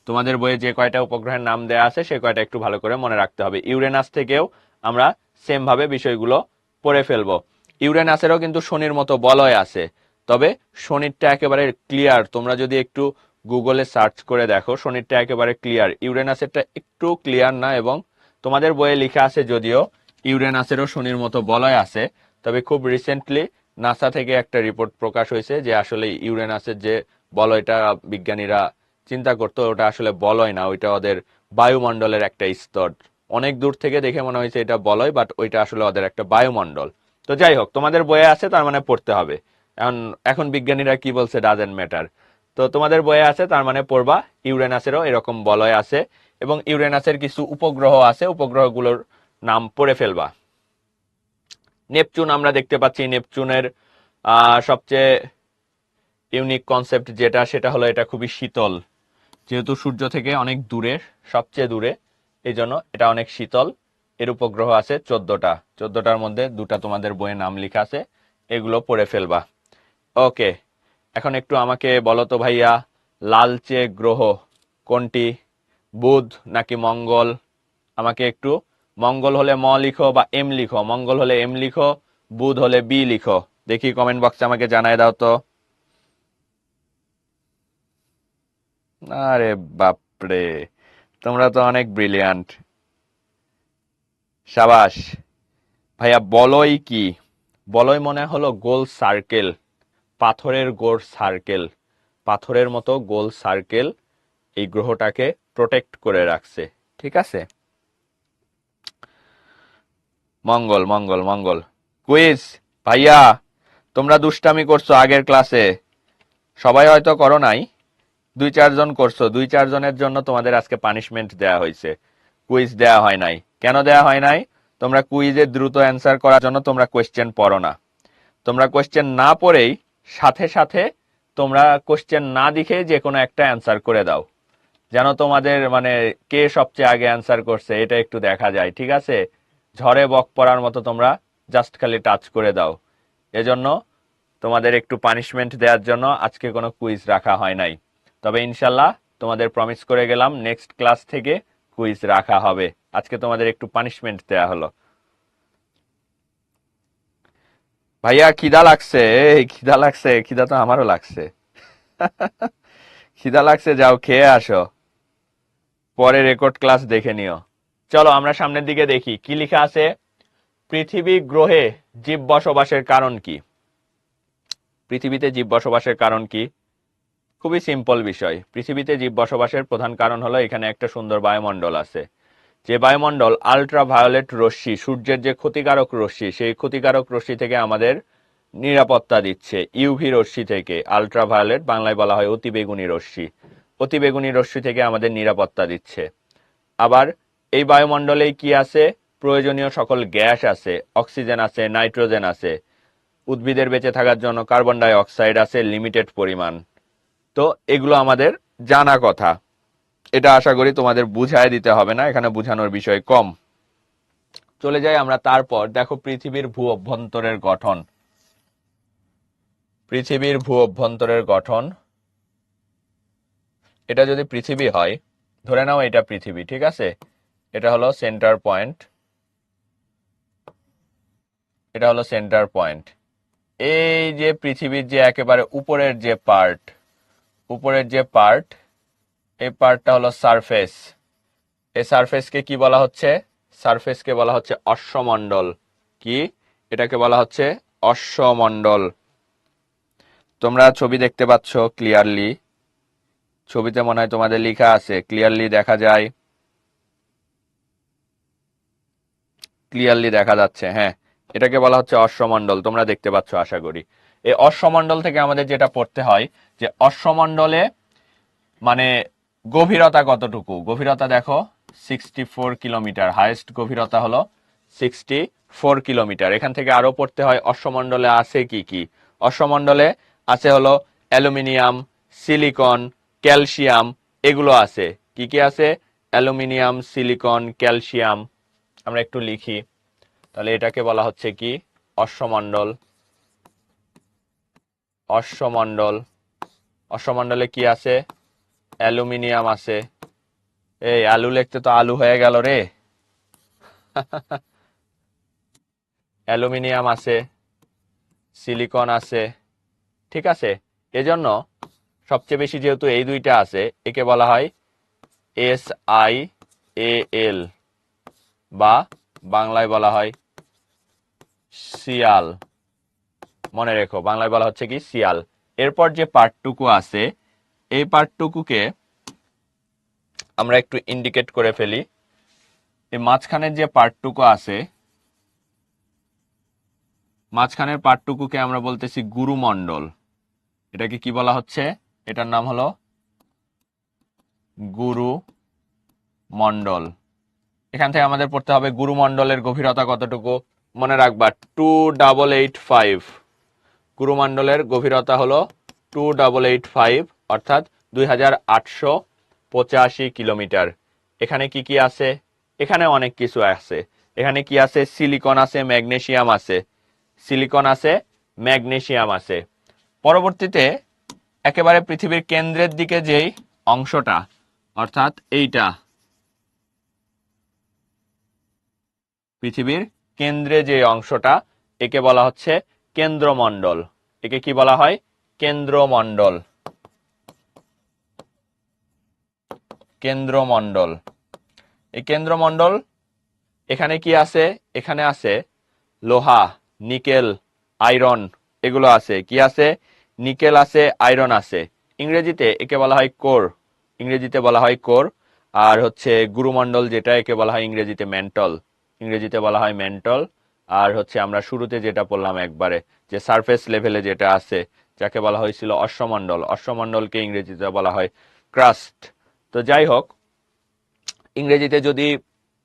তোমাদের বইয়ে যে কয়টা উপগ্রহের নাম দেয়া আছে সে কয়টা একটু ভালো করে মনে রাখতে হবে। ইউরেনাস থেকেও আমরা সেম ভাবে বিষয়গুলো পড়ে ফেলবো। ইউরেনাসেরও কিন্তু শনির মতো বলয় আছে, তবে শনিরটা একেবারে ক্লিয়ার। তোমরা যদি একটু গুগলে সার্চ করে দেখো, শনিরটা একেবারে ক্লিয়ার, ইউরেনাসেরটা একটু ক্লিয়ার না। এবং তোমাদের বইয়ে লেখা আছে যদিও ইউরেনাসেরও শনির মতো বলয় আছে, তবে খুব রিসেন্টলি নাসা থেকে একটা রিপোর্ট প্রকাশ হয়েছে যে আসলে ইউরেনাসের যে বলয়টা বিজ্ঞানীরা চিন্তা করতো, ওটা আসলে বলয় না, ওইটা ওদের বায়ুমণ্ডলের একটা স্তর। অনেক দূর থেকে দেখে মনে হয়েছে এটা বলয়, বাট ওইটা আসলে ওদের একটা বায়ুমণ্ডল। তো যাই হোক, তোমাদের বইয়ে আছে তার মানে পড়তে হবে। এখন এখন বিজ্ঞানীরা কি বলছে ডাজেন্ট ম্যাটার। তো তোমাদের বইয়ে আছে তার মানে পড়বা, ইউরেনাসেরও এরকম বলয় আছে, এবং ইউরেনাসের কিছু উপগ্রহ আছে, উপগ্রহগুলোর নাম পড়ে ফেলবা। নেপচুন আমরা দেখতে পাচ্ছি, নেপচুনের সবচেয়ে ইউনিক কনসেপ্ট যেটা, সেটা হলো এটা খুবই শীতল। যেহেতু সূর্য থেকে অনেক দূরে, সবচেয়ে দূরে, এই জন্য এটা অনেক শীতল। এর উপগ্রহ আছে 14টা, 14টার মধ্যে 2টা তোমাদের বইয়ে নাম লেখা আছে, এগুলো পড়ে ফেলবা। ওকে, এখন একটু আমাকে বলো তো ভাইয়া, লালচে গ্রহ কোনটি? বুধ নাকি মঙ্গল? আমাকে একটু, মঙ্গল হলে ম লিখো বা এম লিখো, মঙ্গল হলে এম লিখো, বুধ হলে বি লিখো। দেখি কমেন্ট বক্সে আমাকে জানায় দাও তো। আরে বাপরে, তোমরা তো অনেক ব্রিলিয়ান্ট, সাবাস। ভাইয়া বলয় কি? বলয় মনে হলো গোল সার্কেল, পাথরের গোল সার্কেল, পাথরের মতো গোল সার্কেল এই গ্রহটাকে প্রোটেক্ট করে রাখছে। ঠিক আছে, মঙ্গল মঙ্গল মঙ্গল। কুইজ ভাইয়া, তোমরা দুষ্টামি করছো আগের ক্লাসে, সবাই হয়তো করো নাই, 2-4 জন করছো। 2-4 জনের জন্য তোমাদের আজকে পানিশমেন্ট দেয়া হয়েছে, কুইজ দেয়া হয় নাই। কেন দেয়া হয় নাই? তোমরা কুইজে দ্রুত অ্যান্সার করার জন্য তোমরা কোয়েশ্চেন পড়ো না। তোমরা কোয়েশ্চেন না পড়েই সাথে সাথে তোমরা কোয়েশ্চেন না দেখে যে কোনো একটা অ্যান্সার করে দাও, যেন তোমাদের মানে কে সবচেয়ে আগে অ্যান্সার করছে এটা একটু দেখা যায়। ঠিক আছে, ঝড়ে বক পড়ার মতো তোমরা জাস্ট খালি টাচ করে দাও। এজন্য তোমাদের একটু পানিশমেন্ট দেওয়ার জন্য আজকে কোনো কুইজ রাখা হয় নাই। তবে ইনশাল্লাহ তোমাদের প্রমিস করে গেলাম, নেক্সট ক্লাস থেকে কুইজ রাখা হবে। আজকে তোমাদের একটু পানিশমেন্ট দেয়া হলো। ভাইয়া খিদা লাগছে, এই খিদা লাগছে, খিদা তো আমারও লাগছে। খিদা লাগছে, যাও খেয়ে আসো, পরে রেকর্ড ক্লাস দেখে নিও। চলো আমরা সামনের দিকে দেখি কি লেখা আছে। পৃথিবী গ্রহে জীব বসবাসের কারণ কি? পৃথিবীতে জীব বসবাসের কারণ কি? খুবই সিম্পল বিষয়। পৃথিবীতে জীব বসবাসের প্রধান কারণ হলো এখানে একটা সুন্দর বায়ুমণ্ডল আছে। যে বায়ুমণ্ডল আল্ট্রাভায়োলেট রশ্মি, সূর্যের যে ক্ষতিকারক রশ্মি, সেই ক্ষতিকারক রশ্মি থেকে আমাদের নিরাপত্তা দিচ্ছে। ইউভি রশ্মি থেকে, আল্ট্রাভায়োলেট বাংলায় বলা হয় অতিবেগুনি রশ্মি, অতিবেগুনি রশ্মি থেকে আমাদের নিরাপত্তা দিচ্ছে। আবার এই বায়ুমণ্ডলে কি আছে? প্রয়োজনীয় সকল গ্যাস আছে, অক্সিজেন আছে, নাইট্রোজেন আছে, উদ্ভিদের বেঁচে থাকার জন্য কার্বন ডাই অক্সাইড আছে লিমিটেড পরিমাণ। তো এগুলো আমাদের জানা কথা, এটা আশা করি তোমাদের বুঝায় দিতে হবে না, এখানে বুঝানোর বিষয় কম। চলে যাই আমরা তারপর। দেখো পৃথিবীর ভূ অভ্যন্তরের গঠন। পৃথিবীর ভূ অভ্যন্তরের গঠন, এটা যদি পৃথিবী হয়, ধরে নাও এটা পৃথিবী, ঠিক আছে? এটা হলো সেন্টার পয়েন্ট, এটা হলো সেন্টার পয়েন্ট। এই যে পৃথিবীর যে একেবারে উপরের যে পার্ট, উপরের যে পার্ট, এই পার্টটা হলো সারফেস। এই সারফেসকে কি বলা হচ্ছে? সারফেসকে বলা হচ্ছে অশ্বমণ্ডল। কি? এটাকে বলা হচ্ছে অশ্বমণ্ডল। তোমরা ছবি দেখতে পাচ্ছ ক্লিয়ারলি? ছবিতে মনে হয় তোমাদের লেখা আছে, ক্লিয়ারলি দেখা যায়, ক্লিয়ারলি দেখা যাচ্ছে। হ্যাঁ, এটাকে বলা হচ্ছে অশ্বমণ্ডল, তোমরা দেখতে পাচ্ছ আশা করি। এই অশ্বমণ্ডল থেকে আমাদের যেটা পড়তে হয়, যে অশ্বমণ্ডলে মানে গভীরতা কতটুকু। গভীরতা দেখো 64 কিলোমিটার, হাইয়েস্ট গভীরতা হলো 64 কিলোমিটার। এখান থেকে আরো পড়তে হয় অশ্বমণ্ডলে আছে কি কি। অশ্বমণ্ডলে আছে হলো অ্যালুমিনিয়াম, সিলিকন, ক্যালসিয়াম, এগুলো আছে। কি কি আছে? Aluminium, silicon, calcium. আমরা একটু লিখি, তাহলে এটাকে বলা হচ্ছে কি? অশ্বমণ্ডল। অশ্বমণ্ডল, অশ্বমণ্ডলে কি আছে? অ্যালুমিনিয়াম আছে। এই আলু লিখতে তো আলু হয়ে গেল রে। অ্যালুমিনিয়াম আছে, সিলিকন আছে, ঠিক আছে? এজন্য সবচেয়ে বেশি যেহেতু এই দুইটা আছে, একে বলা হয় SiAl, বা বাংলায় বলা হয় সিয়াল। মনে রেখো, বাংলায় বলা হচ্ছে কি? সিয়াল। এরপর যে পার্টটুকু আছে, এই পার্টটুকুকে আমরা একটু ইন্ডিকেট করে ফেলি। এই মাঝখানের যে পার্টটুকু আছে, মাঝখানের পার্টটুকুকে আমরা বলতেছি গুরুমণ্ডল। এটাকে কি বলা হচ্ছে? এটার নাম হলো গুরুমণ্ডল। এখান থেকে আমাদের পড়তে হবে গুরুমণ্ডলের গভীরতা কতটুকু। মনে রাখবা 2885। গুরুমণ্ডলের গভীরতা হলো 2885, অর্থাৎ 2885 কিলোমিটার। এখানে কি কি আছে? এখানে অনেক কিছু আছে। এখানে কি আছে? সিলিকন আছে, ম্যাগনেসিয়াম আছে, সিলিকন আছে, ম্যাগনেসিয়াম আছে। পরবর্তীতে একেবারে পৃথিবীর কেন্দ্রের দিকে যেই অংশটা, অর্থাৎ এইটা, পৃথিবীর কেন্দ্রে যে অংশটা, একে বলা হচ্ছে কেন্দ্রমণ্ডল। একে কি বলা হয়? কেন্দ্রমণ্ডল। কেন্দ্রমণ্ডল। এই কেন্দ্রমণ্ডল, এখানে কি আছে? এখানে আছে লোহা, নিকেল, আয়রন, এগুলো আছে। কি আছে? নিকেল আছে, আয়রন আছে। ইংরেজিতে একে বলা হয় কোর, ইংরেজিতে বলা হয় কোর। আর হচ্ছে গুরুমণ্ডল যেটা, একে বলা হয় ইংরেজিতে ম্যান্টল, ইংরেজিতে বলা হয় ম্যান্টল। আর হচ্ছে আমরা শুরুতে যেটা বললাম একবারে, যে সারফেস লেভেলে যেটা আছে, যাকে বলা হয়েছিল অশ্বমণ্ডল, অশ্বমণ্ডলকে ইংরেজিতে বলা হয় ক্রাস্ট। তো যাই হোক, ইংরেজিতে যদি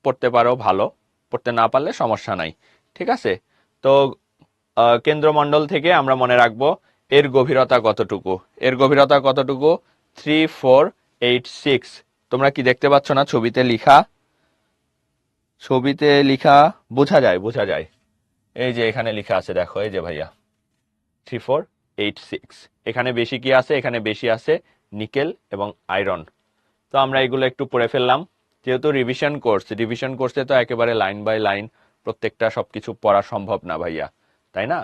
পড়তে পারো ভালো, পড়তে না পারলে সমস্যা নাই, ঠিক আছে? তো কেন্দ্রমণ্ডল থেকে আমরা মনে রাখবো এর গভীরতা কতটুকু। এর গভীরতা কতটুকু? 3486। তোমরা কি দেখতে পাচ্ছ না ছবিতে লিখা? ছবিতে লিখা বোঝা যায়, বোঝা যায়। এই যে এখানে লিখা আছে, দেখো, এই যে ভাইয়া, 3486। এখানে বেশি কি আছে? এখানে বেশি আছে নিকেল এবং আয়রন। তো আমরা এগুলো একটু পড়ে ফেললাম। যেহেতু রিভিশন কোর্স, রিভিশন কোর্সে তো একেবারে লাইন বাই লাইন প্রত্যেকটা সবকিছু পড়া সম্ভব না ভাইয়া, তাই না?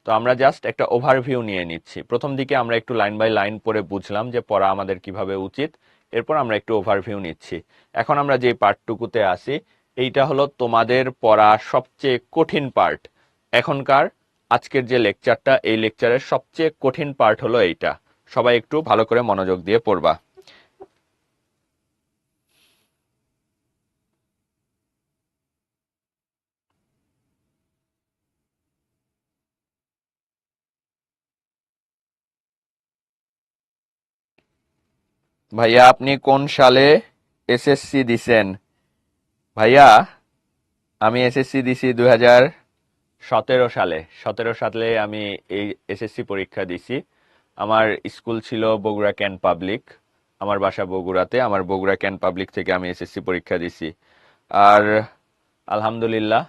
তো আমরা জাস্ট একটা ওভারভিউ নিয়ে নিচ্ছি। প্রথম দিকে আমরা একটু লাইন বাই লাইন পড়ে বুঝলাম যে পড়া আমাদের কিভাবে উচিত। এরপর আমরা একটু ওভারভিউ নিচ্ছি। এখন আমরা যে পার্টটুকুতে আসি, এইটা হলো তোমাদের পড়া সবচেয়ে কঠিন পার্ট। এখনকার আজকের যে লেকচারটা, এই লেকচারের সবচেয়ে কঠিন পার্ট হলো এইটা। সবাই একটু ভালো করে মনোযোগ দিয়ে পড়বা। ভাইয়া আপনি কোন সালে এসএসসি দিছেন? ভাইয়া আমি এসএসসি দিছি 2017 সালে। 17 সালে আমি এই এসএসসি পরীক্ষা দিছি। আমার স্কুল ছিল বগুড়া ক্যান্ট পাবলিক। আমার বাসা বগুড়াতে। আমার বগুড়া ক্যান্ট পাবলিক থেকে আমি এসএসসি পরীক্ষা দিছি। আর আলহামদুলিল্লাহ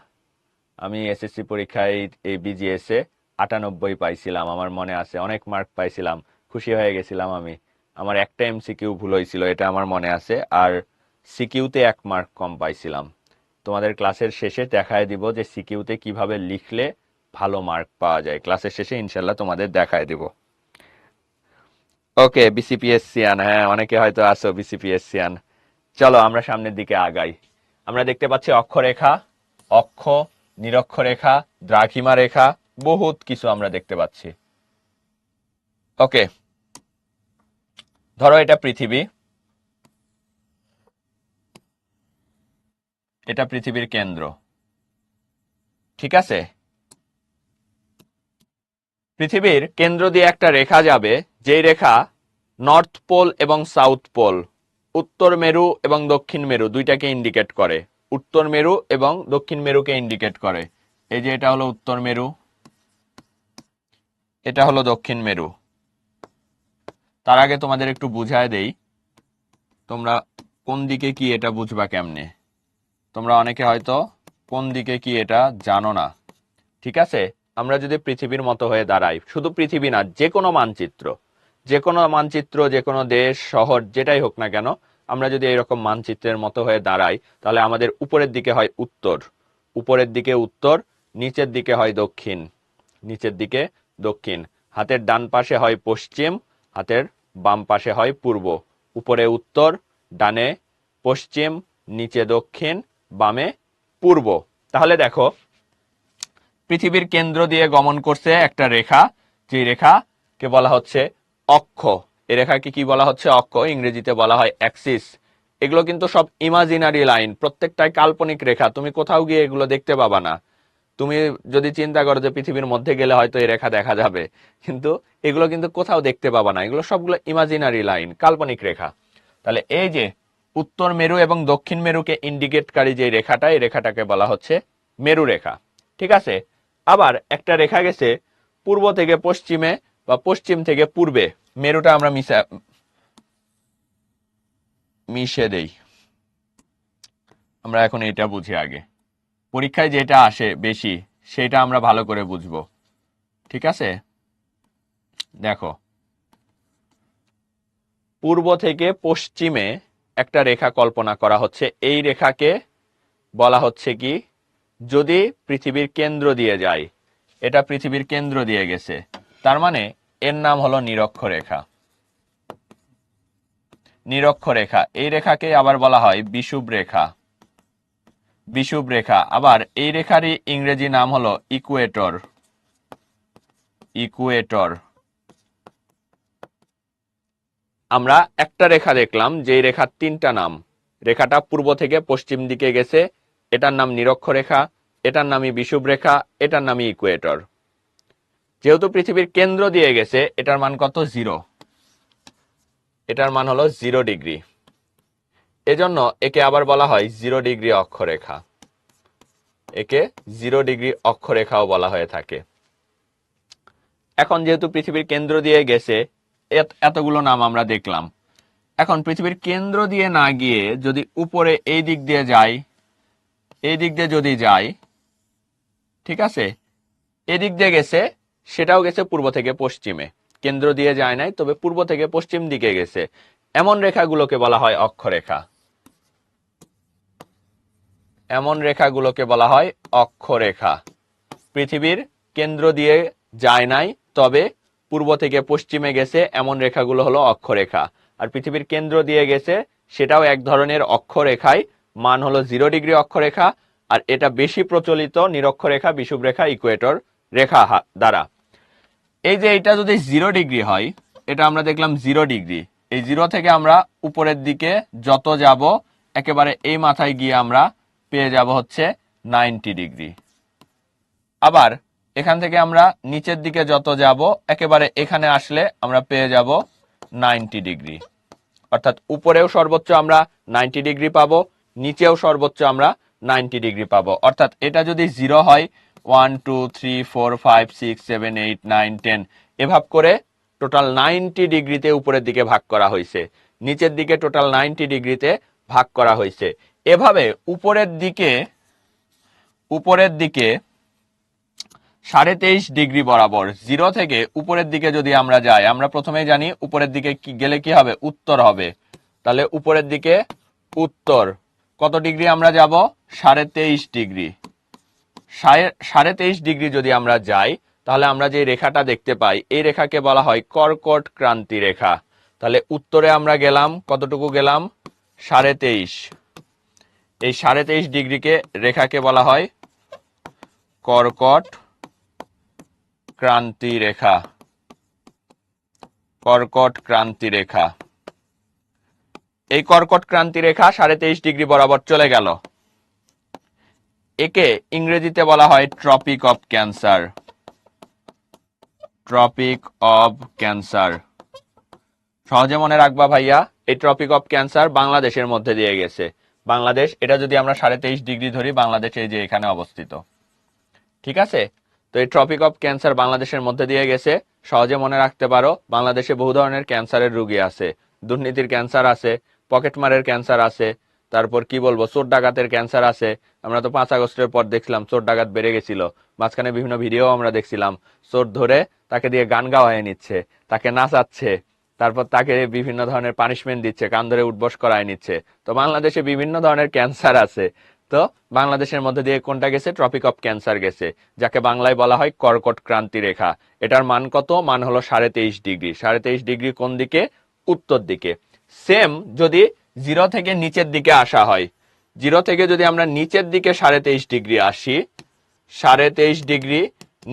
আমি এসএসসি পরীক্ষায় এই বিজিএস এ 98 পাইছিলাম। আমার মনে আছে, অনেক মার্ক পাইছিলাম, খুশি হয়ে গেছিলাম আমি। আমার একটা এমসিকিউ ভুল হয়েছিল, এটা আমার মনে আছে। আর সিকিউতে 1 মার্ক কম পাইছিলাম। তোমাদের ক্লাসের শেষে দেখায় দিব যে সিকিউতে কিভাবে লিখলে ভালো মার্ক পাওয়া যায়। ক্লাসের শেষে ইনশাল্লাহ তোমাদের দেখায় দিব। ওকে, বিসিপিএসসিয়ান, হ্যাঁ অনেকে হয়তো আসো বিসিপিএসসিয়ান। চলো আমরা সামনের দিকে আগাই। আমরা দেখতে পাচ্ছি অক্ষরেখা, অক্ষ, নিরক্ষরেখা, দ্রাঘিমা রেখা, বহুত কিছু আমরা দেখতে পাচ্ছি। ওকে, ধরো এটা পৃথিবী, এটা পৃথিবীর কেন্দ্র, ঠিক আছে? পৃথিবীর কেন্দ্র দিয়ে একটা রেখা যাবে, যেই রেখা নর্থ পোল এবং সাউথ পোল, উত্তর মেরু এবং দক্ষিণ মেরু দুইটাকে ইন্ডিকেট করে। উত্তর মেরু এবং দক্ষিণ মেরুকে ইন্ডিকেট করে। এই যে এটা হলো উত্তর মেরু, এটা হলো দক্ষিণ মেরু। তার আগে তোমাদের একটু বুঝায় দেই, তোমরা কোন দিকে কি এটা বুঝবা কেমনে। তোমরা অনেকে হয়তো কোন দিকে কি এটা জানো না, ঠিক আছে? আমরা যদি পৃথিবীর মতো হয়ে দাঁড়াই, শুধু পৃথিবী না, যে কোনো মানচিত্র, যে কোনো মানচিত্র, যে কোনো দেশ শহর যেটাই হোক না কেন, আমরা যদি এরকম মানচিত্রের মতো হয়ে দাঁড়াই, তাহলে আমাদের উপরের দিকে হয় উত্তর, উপরের দিকে উত্তর, নিচের দিকে হয় দক্ষিণ, নিচের দিকে দক্ষিণ। হাতের ডান পাশে হয় পশ্চিম, হাতের বাম পাশে হয় পূর্ব। উপরে উত্তর, ডানে পশ্চিম, নিচে দক্ষিণ, বামে পূর্ব। তাহলে দেখো, পৃথিবীর কেন্দ্র দিয়ে গমন করছে একটা রেখা, যে রেখাকে বলা হচ্ছে অক্ষ। এই রেখাকে কি বলা হচ্ছে? অক্ষ। ইংরেজিতে বলা হয় অ্যাক্সিস। এগুলো কিন্তু সব ইমাজিনারি লাইন, প্রত্যেকটাই কাল্পনিক রেখা। তুমি কোথাও গিয়ে এগুলো দেখতে পাবা না। তুমি যদি চিন্তা করো যে পৃথিবীর মধ্যে গেলে হয়তো এই রেখা দেখা যাবে, কিন্তু এগুলো কিন্তু কোথাও দেখতে পাবা না। এগুলো সবগুলো ইমাজিনারি লাইন, কাল্পনিক রেখা। তাহলে এই যে উত্তর মেরু এবং দক্ষিণ মেরুকে ইন্ডিকেটকারী যে রেখাটা, এই রেখাটাকে বলা হচ্ছে মেরু রেখা, ঠিক আছে? আবার একটা রেখা গেছে পূর্ব থেকে পশ্চিমে বা পশ্চিম থেকে পূর্বে। মেরুটা আমরা মিশে দেই। আমরা এখন এটা বুঝি আগে, পরীক্ষায় যেটা আসে বেশি সেটা আমরা ভালো করে বুঝবো, ঠিক আছে? দেখো, পূর্ব থেকে পশ্চিমে একটা রেখা কল্পনা করা হচ্ছে। এই রেখাকে বলা হচ্ছে কি, যদি পৃথিবীর কেন্দ্র দিয়ে যায়, এটা পৃথিবীর কেন্দ্র দিয়ে গেছে, তার মানে এর নাম হলো নিরক্ষরেখা। নিরক্ষরেখা, এই রেখাকে আবার বলা হয় বিষুব রেখা। বিষুব রেখা। আবার এই রেখারই ইংরেজি নাম হলো ইকুয়েটর। ইকুয়েটর। আমরা একটা রেখা দেখলাম, যে রেখার 3টা নাম। রেখাটা পূর্ব থেকে পশ্চিম দিকে গেছে, এটার নাম নিরক্ষরেখা, এটার নামই বিষুব রেখা, এটার নামই ইকুয়েটর। যেহেতু পৃথিবীর কেন্দ্র দিয়ে গেছে, এটার মান কত? 0। এটার মান হলো 0 ডিগ্রি। এজন্য একে আবার বলা হয় 0 ডিগ্রি অক্ষরেখা। একে 0 ডিগ্রি অক্ষরেখাও বলা হয়ে থাকে। এখন যেহেতু পৃথিবীর কেন্দ্র দিয়ে গেছে, এতগুলো নাম আমরা দেখলাম। এখন পৃথিবীর কেন্দ্র দিয়ে না গিয়ে যদি উপরে এই দিক দিয়ে যাই, এই দিক দিয়ে যদি যাই, ঠিক আছে? এদিক দিয়ে গেছে, সেটাও গেছে পূর্ব থেকে পশ্চিমে, কেন্দ্র দিয়ে যায় নাই, তবে পূর্ব থেকে পশ্চিম দিকে গেছে। এমন রেখাগুলোকে বলা হয় অক্ষরেখা। এমন রেখাগুলোকে বলা হয় অক্ষরেখা। পৃথিবীর কেন্দ্র দিয়ে যায় নাই, তবে পূর্ব থেকে পশ্চিমে গেছে, এমন রেখাগুলো হলো অক্ষরেখা। আর পৃথিবীর কেন্দ্র দিয়ে গেছে, সেটাও এক ধরনের অক্ষরেখায়, মান হলো 0 ডিগ্রি অক্ষরেখা। আর এটা বেশি প্রচলিত নিরক্ষরেখা, বিষুব রেখা, ইকুয়েটর রেখা দ্বারা। এই যে এটা যদি 0 ডিগ্রি হয়, এটা আমরা দেখলাম 0 ডিগ্রি। এই 0 থেকে আমরা উপরের দিকে যত যাব, একেবারে এই মাথায় গিয়ে আমরা পেয়ে যাব হচ্ছে 90 ডিগ্রি। আবার এখান থেকে আমরা নিচের দিকে যত যাব, একেবারে এখানে আসলে আমরা পেয়ে যাব 90 ডিগ্রি। অর্থাৎ উপরেও সর্বোচ্চ আমরা 90 ডিগ্রি পাবো, নিচেও সর্বোচ্চ আমরা 90 ডিগ্রি পাবো। অর্থাৎ এটা যদি 0 হয় 1 2 3 4 5 6 7 8 9 10 এভাবে করে টোটাল 90 ডিগ্রিতে উপরের দিকে ভাগ করা হয়েছে, নিচের দিকে টোটাল 90 ডিগ্রিতে ভাগ করা হয়েছে। এভাবে উপরের দিকে 23.5 ডিগ্রি বরাবর 0 থেকে উপরের দিকে যদি আমরা যাই, আমরা প্রথমেই জানি উপরের দিকে গেলে কি হবে, উত্তর হবে। তাহলে উপরের দিকে উত্তর কত ডিগ্রি আমরা যাব, 23.5 ডিগ্রি। 23.5 ডিগ্রি যদি আমরা যাই, তাহলে আমরা যে রেখাটা দেখতে পাই এই রেখাকে বলা হয় কর্কট ক্রান্তি রেখা। তাহলে উত্তরে আমরা গেলাম, কতটুকু গেলাম, 23.5। এই 23.5 ডিগ্রিকে রেখাকে বলা হয় কর্কট ক্রান্তি রেখা। কর্কট ক্রান্তি রেখা, এই কর্কট ক্রান্তি রেখা 23.5 ডিগ্রি বরাবর চলে গেল। একে ইংরেজিতে বলা হয় tropic of cancer. Tropic of cancer সহজে মনে রাখবা ভাইয়া, এই ট্রপিক অফ ক্যান্সার বাংলাদেশের মধ্যে দিয়ে গেছে। বাংলাদেশ, এটা যদি আমরা 23.5 ডিগ্রি ধরি, বাংলাদেশ এই যে এখানে অবস্থিত, ঠিক আছে। তো এই ট্রপিক অফ ক্যান্সার বাংলাদেশের মধ্যে দিয়ে গেছে, সহজে মনে রাখতে পারো। বাংলাদেশে বহু ধরনের ক্যান্সারের রোগী আছে, দুর্নীতির ক্যান্সার আছে, পকেটমারের ক্যান্সার আছে, তারপর কি বলবো, চোর ডাকাতের ক্যান্সার আছে। আমরা তো 5 আগস্টের পর দেখছিলাম চোর ডাকাত বেড়ে গেছিল, মাঝখানে বিভিন্ন ভিডিও আমরা দেখছিলাম, চোর ধরে তাকে দিয়ে গান গাওয়ায় নিচ্ছে, তাকে নাচাচ্ছে, তারপর তাকে বিভিন্ন ধরনের পানিশমেন্ট দিচ্ছে, কান ধরে উঠবস করায় নিচ্ছে। তো বাংলাদেশে বিভিন্ন ধরনের ক্যান্সার আছে। তো বাংলাদেশের মধ্যে দিয়ে কোনটা গেছে, ট্রপিক অফ ক্যান্সার গেছে, যাকে বাংলায় বলা হয় কর্কট ক্রান্তি রেখা। এটার মান কত, মান হলো 23.5 ডিগ্রি। 23.5 ডিগ্রি কোন দিকে, উত্তর দিকে। সেম যদি 0 থেকে নিচের দিকে আসা হয়, 0 থেকে যদি আমরা নিচের দিকে 23.5 ডিগ্রি আসি, 23.5 ডিগ্রি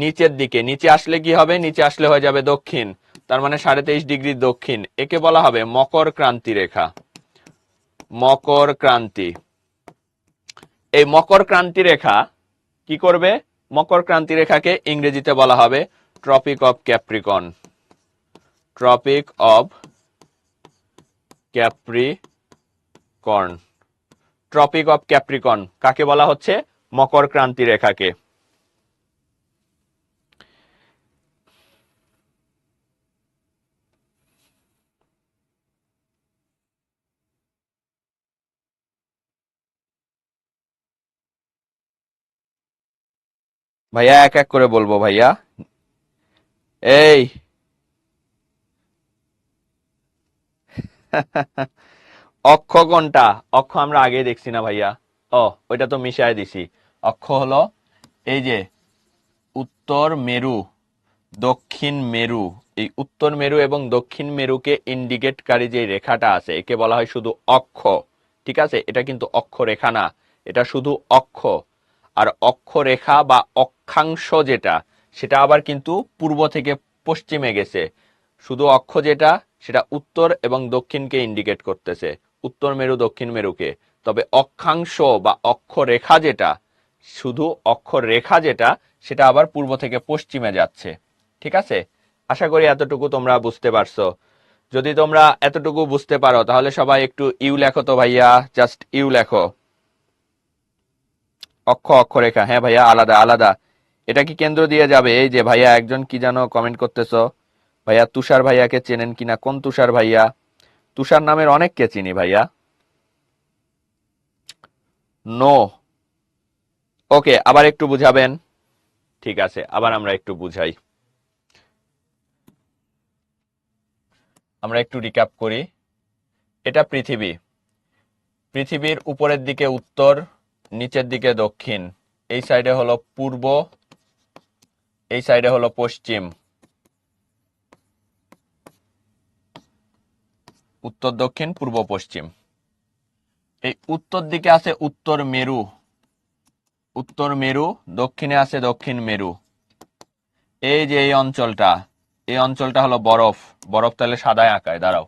নিচের দিকে, নিচে আসলে কি হবে, নিচে আসলে হয়ে যাবে দক্ষিণ, তার মানে 23.5 ডিগ্রি দক্ষিণ। একে বলা হবে মকর ক্রান্তি রেখা। মকর ক্রান্তি, এই মকর ক্রান্তি রেখা কি করবে, মকর ক্রান্তি রেখাকে ইংরেজিতে বলা হবে tropic of capricorn. Tropic of capricorn. Tropic of capricorn কাকে বলা হচ্ছে, মকর ক্রান্তি রেখাকে। ভাইয়া এক এক করে বলবো ভাইয়া। এই অক্ষ কোনটা, অক্ষ আমরা আগে দেখছি না ভাইয়া। ও, ওইটা তো মিশায় দিছি। অক্ষ হলো এই যে উত্তর মেরু, দক্ষিণ মেরু। এই উত্তর মেরু এবং দক্ষিণ মেরুকে ইন্ডিকেটকারী যে রেখাটা আছে একে বলা হয় শুধু অক্ষ, ঠিক আছে। এটা কিন্তু অক্ষরেখা না, এটা শুধু অক্ষ। আর অক্ষরেখা বা অক্ষাংশ যেটা, সেটা আবার কিন্তু পূর্ব থেকে পশ্চিমে গেছে। শুধু অক্ষ যেটা, সেটা উত্তর এবং দক্ষিণকে ইন্ডিকেট করতেছে, উত্তর মেরু দক্ষিণ মেরুকে। তবে অক্ষাংশ বা অক্ষরেখা যেটা, শুধু অক্ষরেখা যেটা, সেটা আবার পূর্ব থেকে পশ্চিমে যাচ্ছে, ঠিক আছে। আশা করি এতটুকু তোমরা বুঝতে পারছো। যদি তোমরা এতটুকু বুঝতে পারো তাহলে সবাই একটু ইউ লেখো তো ভাইয়া, জাস্ট ইউ লেখো। অক্ষ অক্ষরেখা, হ্যাঁ ভাইয়া, আলাদা আলাদা। এটা কি কেন্দ্র দিয়ে যাবে, এই যে ভাইয়া একজন কি যেন কমেন্ট করতেছো, ভাইয়া তুষার ভাইয়াকে চেনেন কিনা, কোন তুষার ভাইয়া? তুষার নামের অনেককে চিনি ভাইয়া। নো, ওকে, আবার একটু বুঝাবেন? ঠিক আছে, আবার আমরা একটু বুঝাই। আমরা একটু রিক্যাপ করি। এটা পৃথিবী, পৃথিবীর উপরের দিকে উত্তর, নিচের দিকে দক্ষিণ, এই সাইডে হলো পূর্ব, এই সাইডে হলো পশ্চিম। উত্তর দক্ষিণ পূর্ব পশ্চিম। এই উত্তর দিকে আছে উত্তর মেরু, উত্তর মেরু, দক্ষিণে আছে দক্ষিণ মেরু। এই যে এই অঞ্চলটা, এই অঞ্চলটা হলো বরফ। বরফ তাহলে সাদায় আঁকায়, দাঁড়াও,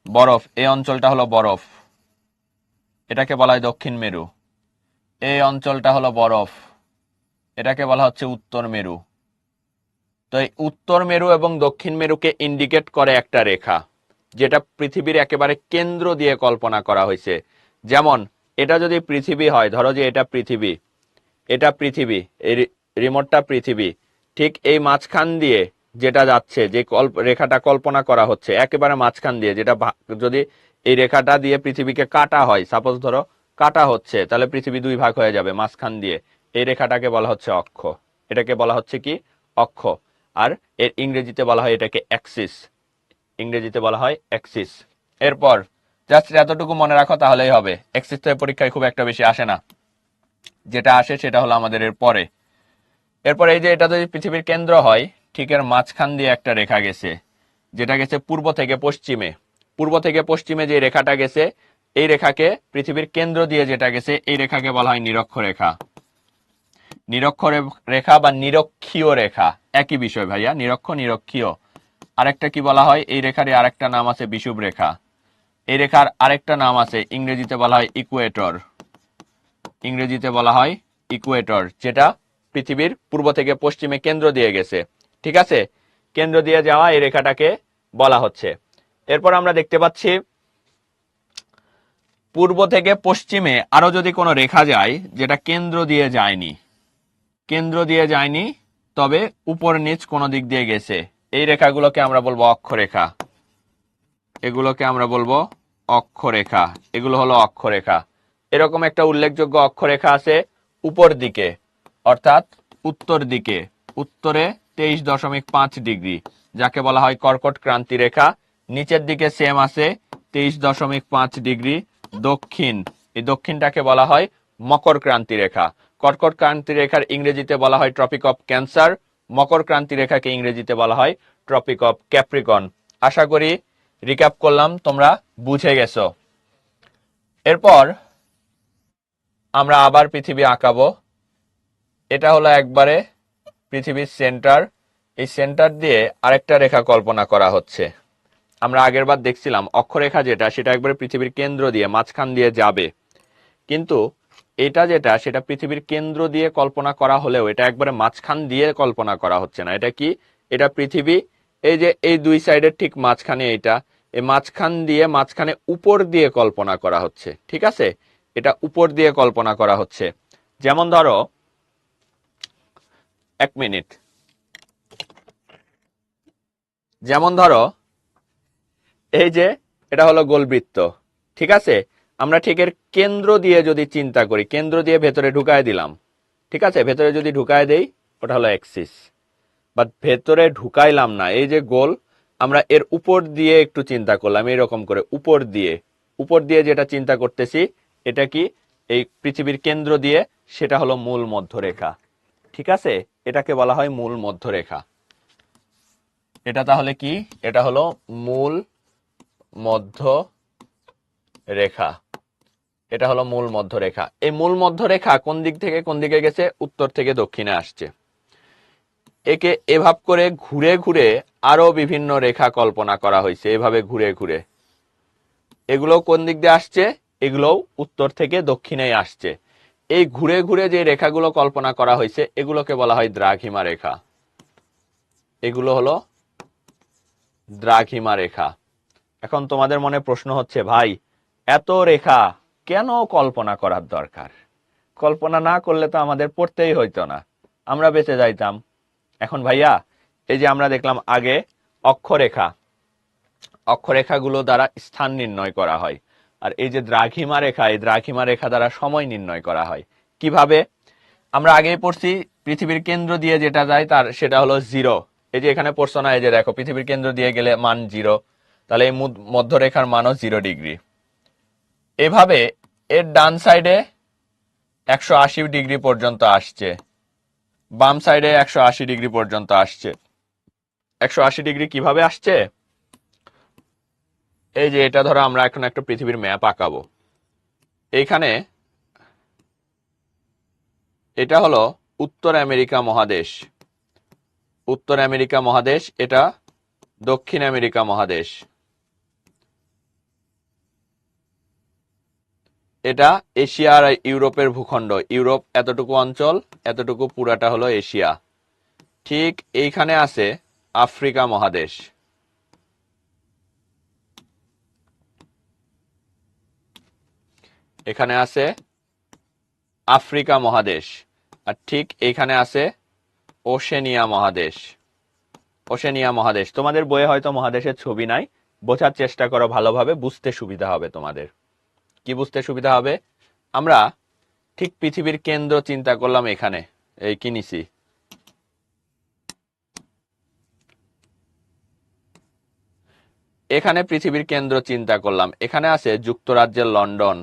বরফ, এই অঞ্চলটা হলো বরফ, এটাকে বলা হয় দক্ষিণ মেরু। এই অঞ্চলটা হলো বরফ, এটাকে বলা হচ্ছে উত্তর মেরু। তো এই উত্তর মেরু এবং দক্ষিণ মেরুকে ইন্ডিকেট করে একটা রেখা, যেটা পৃথিবীর একেবারে কেন্দ্র দিয়ে কল্পনা করা হয়েছে। যেমন এটা যদি পৃথিবী হয়, ধরো যে এটা পৃথিবী, এটা পৃথিবী, এই রিমোটটা পৃথিবী, ঠিক এই মাঝখান দিয়ে যেটা যাচ্ছে, যে রেখাটা কল্পনা করা হচ্ছে একেবারে মাঝখান দিয়ে, যেটা যদি এই রেখাটা দিয়ে পৃথিবীকে কাটা হয়, সাপোজ ধরো কাটা হচ্ছে, তাহলে পৃথিবী দুই ভাগ হয়ে যাবে মাঝখান দিয়ে, এই রেখাটাকে বলা হচ্ছে অক্ষ। এটাকে বলা হচ্ছে কি? অক্ষ। আর এর ইংরেজিতে বলা হয় এটাকে অ্যাক্সিস, ইংরেজিতে বলা হয় অ্যাক্সিস। এরপর জাস্ট এতটুকু মনে রাখো তাহলেই হবে। অ্যাক্সিস তো পরীক্ষায় খুব একটা বেশি আসে না, যেটা আসে সেটা হলো আমাদের এর পরে। এরপর এই যে এটা যদি পৃথিবীর কেন্দ্র হয়, ঠিক এর মাঝখান দিয়ে একটা রেখা গেছে, যেটা গেছে পূর্ব থেকে পশ্চিমে। পূর্ব থেকে পশ্চিমে যে রেখাটা গেছে, এই রেখাকে পৃথিবীর কেন্দ্র দিয়ে যেটা গেছে, এই রেখাকে বলা হয় নিরক্ষরেখা। নিরক্ষরেখা বা নিরক্ষীয় রেখা একই বিষয় ভাইয়া, নিরক্ষ নিরক্ষীয়। আরেকটা কি বলা হয় এই রেখার? আরেকটা নাম আছে বিষুব রেখা। এই রেখার আরেকটা নাম আছে, ইংরেজিতে বলা হয় ইকুয়েটর। ইংরেজিতে বলা হয় ইকুয়েটর, যেটা পৃথিবীর পূর্ব থেকে পশ্চিমে কেন্দ্র দিয়ে গেছে। ঠিক আছে, কেন্দ্র দিয়ে যাওয়া এই রেখাটাকে বলা হচ্ছে। এরপর আমরা দেখতে পাচ্ছি পূর্ব থেকে পশ্চিমে আরো যদি কোনো রেখা যায় যেটা কেন্দ্র দিয়ে যায়নি, কেন্দ্র দিয়ে যায়নি তবে উপর নিচ কোনো দিক দিয়ে গেছে, এই রেখাগুলোকে আমরা বলবো অক্ষরেখা। এগুলোকে আমরা বলবো অক্ষরেখা। এগুলো হলো অক্ষরেখা। এরকম একটা উল্লেখযোগ্য অক্ষরেখা আছে উপর দিকে, অর্থাৎ উত্তর দিকে, উত্তরে 23.5 ডিগ্রি, যাকে বলা হয় কর্কট ক্রান্তি রেখা। নিচের দিকে সেম আছে 23.5 ডিগ্রি দক্ষিণ, এই দক্ষিণটাকে বলা হয় মকর ক্রান্তি রেখা। কর্কট ক্রান্তি রেখার ইংরেজিতে বলা হয় ট্রপিক অফ ক্যান্সার, মকর ক্রান্তি রেখাকে ইংরেজিতে বলা হয় ট্রপিক অফ ক্যাপ্রিকন। আশা করি রিক্যাপ করলাম তোমরা বুঝে গেছো। এরপর আমরা আবার পৃথিবী আঁকাবো। এটা হলো একবারে পৃথিবীর সেন্টার, এই সেন্টার দিয়ে আরেকটা রেখা কল্পনা করা হচ্ছে। আমরা আগের বার দেখছিলাম অক্ষরেখা যেটা, সেটা একবারে পৃথিবীর কেন্দ্র দিয়ে মাঝখান দিয়ে যাবে, কিন্তু এটা যেটা সেটা পৃথিবীর কেন্দ্র দিয়ে কল্পনা করা হলেও এটা একবারে মাঝখান দিয়ে কল্পনা করা হচ্ছে না। এটা কি? এটা পৃথিবী, এই যে এই দুই সাইডের ঠিক মাঝখানে, এটা এই মাঝখান দিয়ে, মাঝখানে উপর দিয়ে কল্পনা করা হচ্ছে। ঠিক আছে, এটা উপর দিয়ে কল্পনা করা হচ্ছে। যেমন ধরো, এক মিনিট, যেমন ধরো এই যে এটা হলো গোলবৃত্ত। ঠিক আছে, আমরা ঠিক এর কেন্দ্র দিয়ে যদি চিন্তা করি, কেন্দ্র দিয়ে ভেতরে ঢুকায় দিলাম, ঠিক আছে, ভেতরে যদি ঢুকায় দেই ওটা হলো অ্যাক্সিস। বাট ভেতরে ঢুকাইলাম না, এই যে গোল, আমরা এর উপর দিয়ে একটু চিন্তা করলাম এরকম করে, উপর দিয়ে, উপর দিয়ে যেটা চিন্তা করতেছি এটা কি? এই পৃথিবীর কেন্দ্র দিয়ে, সেটা হলো মূল মধ্যরেখা। ঠিক আছে, এটাকে বলা হয় মূল মধ্যরেখা। এটা তাহলে কি? এটা হলো মূল মধ্য রেখা। এটা হলো মূল মধ্যরেখা। এই মূল মধ্যরেখা কোন দিক থেকে কোন দিকে গেছে? উত্তর থেকে দক্ষিণে আসছে। একে এভাব করে ঘুরে ঘুরে আরো বিভিন্ন রেখা কল্পনা করা হয়েছে, এভাবে ঘুরে ঘুরে। এগুলো কোন দিক দিয়ে আসছে? এগুলোও উত্তর থেকে দক্ষিণে আসছে। এই ঘুরে ঘুরে যে রেখাগুলো কল্পনা করা হয়েছে এগুলোকে বলা হয় দ্রাঘিমা রেখা। এগুলো হলো দ্রাঘিমা রেখা। এখন তোমাদের মনে প্রশ্ন হচ্ছে, ভাই এত রেখা কেন কল্পনা করার দরকার? কল্পনা না করলে তো আমাদের পড়তেই হইতো না, আমরা বেঁচে যাইতাম। এখন ভাইয়া এই যে আমরা দেখলাম আগে অক্ষরেখা, অক্ষরেখাগুলো দ্বারা স্থান নির্ণয় করা হয়। আর এই যে দ্রাঘিমা রেখা, এই দ্রাঘিমা রেখা দ্বারা সময় নির্ণয় করা হয়। কিভাবে? আমরা আগেই পড়ছি পৃথিবীর কেন্দ্র দিয়ে যেটা যায় তার সেটা হলো জিরো। এই যে এখানে পড়ছো না, এই যে দেখো পৃথিবীর কেন্দ্র দিয়ে গেলে মান জিরো, তাহলে এই মধ্যরেখার মানও 0 ডিগ্রি। এভাবে এর ডান সাইডে 180 ডিগ্রি পর্যন্ত আসছে, বাম সাইডে 180 ডিগ্রি পর্যন্ত আসছে। 180 ডিগ্রি কিভাবে আসছে? এই যে এটা ধরো আমরা এখন একটা পৃথিবীর ম্যাপ আঁকাবো। এইখানে এটা হলো উত্তর আমেরিকা মহাদেশ, উত্তর আমেরিকা মহাদেশ, এটা দক্ষিণ আমেরিকা মহাদেশ, এটা এশিয়া আর ইউরোপের ভূখণ্ড। ইউরোপ এতটুকু অঞ্চল, এতটুকু পুরাটা হলো এশিয়া। ঠিক এইখানে আছে আফ্রিকা মহাদেশ। এখানে আছে আফ্রিকা মহাদেশ, আর ঠিক এইখানে আছে ওশেনিয়া মহাদেশ। ওশেনিয়া মহাদেশ, তোমাদের বইয়ে হয়তো মহাদেশের ছবি নাই, বোঝার চেষ্টা করো ভালোভাবে, বুঝতে সুবিধা হবে তোমাদের। কি বুঝতে সুবিধা হবে? আমরা ঠিক পৃথিবীর কেন্দ্র চিন্তা করলাম এখানে, এই কি নিছি, এখানে পৃথিবীর কেন্দ্র চিন্তা করলাম, এখানে আছে যুক্তরাজ্যের লন্ডন।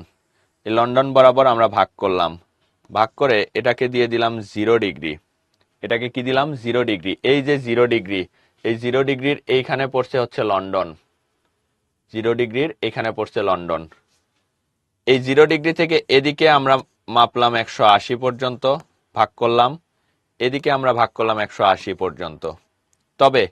এই লন্ডন বরাবর আমরা ভাগ করলাম, ভাগ করে এটাকে দিয়ে দিলাম 0 ডিগ্রি। এটাকে কি দিলাম? 0 ডিগ্রি। এই যে 0 ডিগ্রি, এই 0 ডিগ্রির এইখানে পড়ছে হচ্ছে লন্ডন। 0 ডিগ্রির এখানে পড়ছে লন্ডন। এই 0 ডিগ্রি থেকে এদিকে আমরা মাপলাম 180 পর্যন্ত, ভাগ করলাম, এদিকে আমরা ভাগ করলাম 180 পর্যন্ত। তবে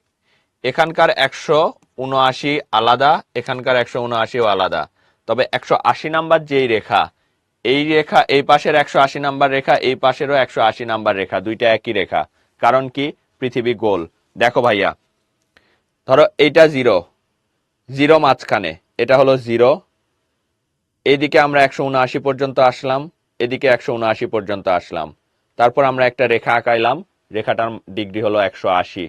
এখানকার 179 আলাদা, এখানকার 179ও আলাদা। তবে 180 নাম্বার যেই রেখা, এই রেখা, এই পাশের 180 নাম্বার রেখা, এই পাশেরও 180 নাম্বার রেখা, দুইটা একই রেখা। কারণ কি? পৃথিবী গোল। দেখো ভাইয়া, ধরো এইটা 0, 0 মাঝখানে, এটা হলো 0। এইদিকে আমরা 179 পর্যন্ত আসলাম, এদিকে 179 পর্যন্ত আসলাম। তারপর আমরা একটা রেখা আঁকাইলাম, রেখাটার ডিগ্রি হলো 180।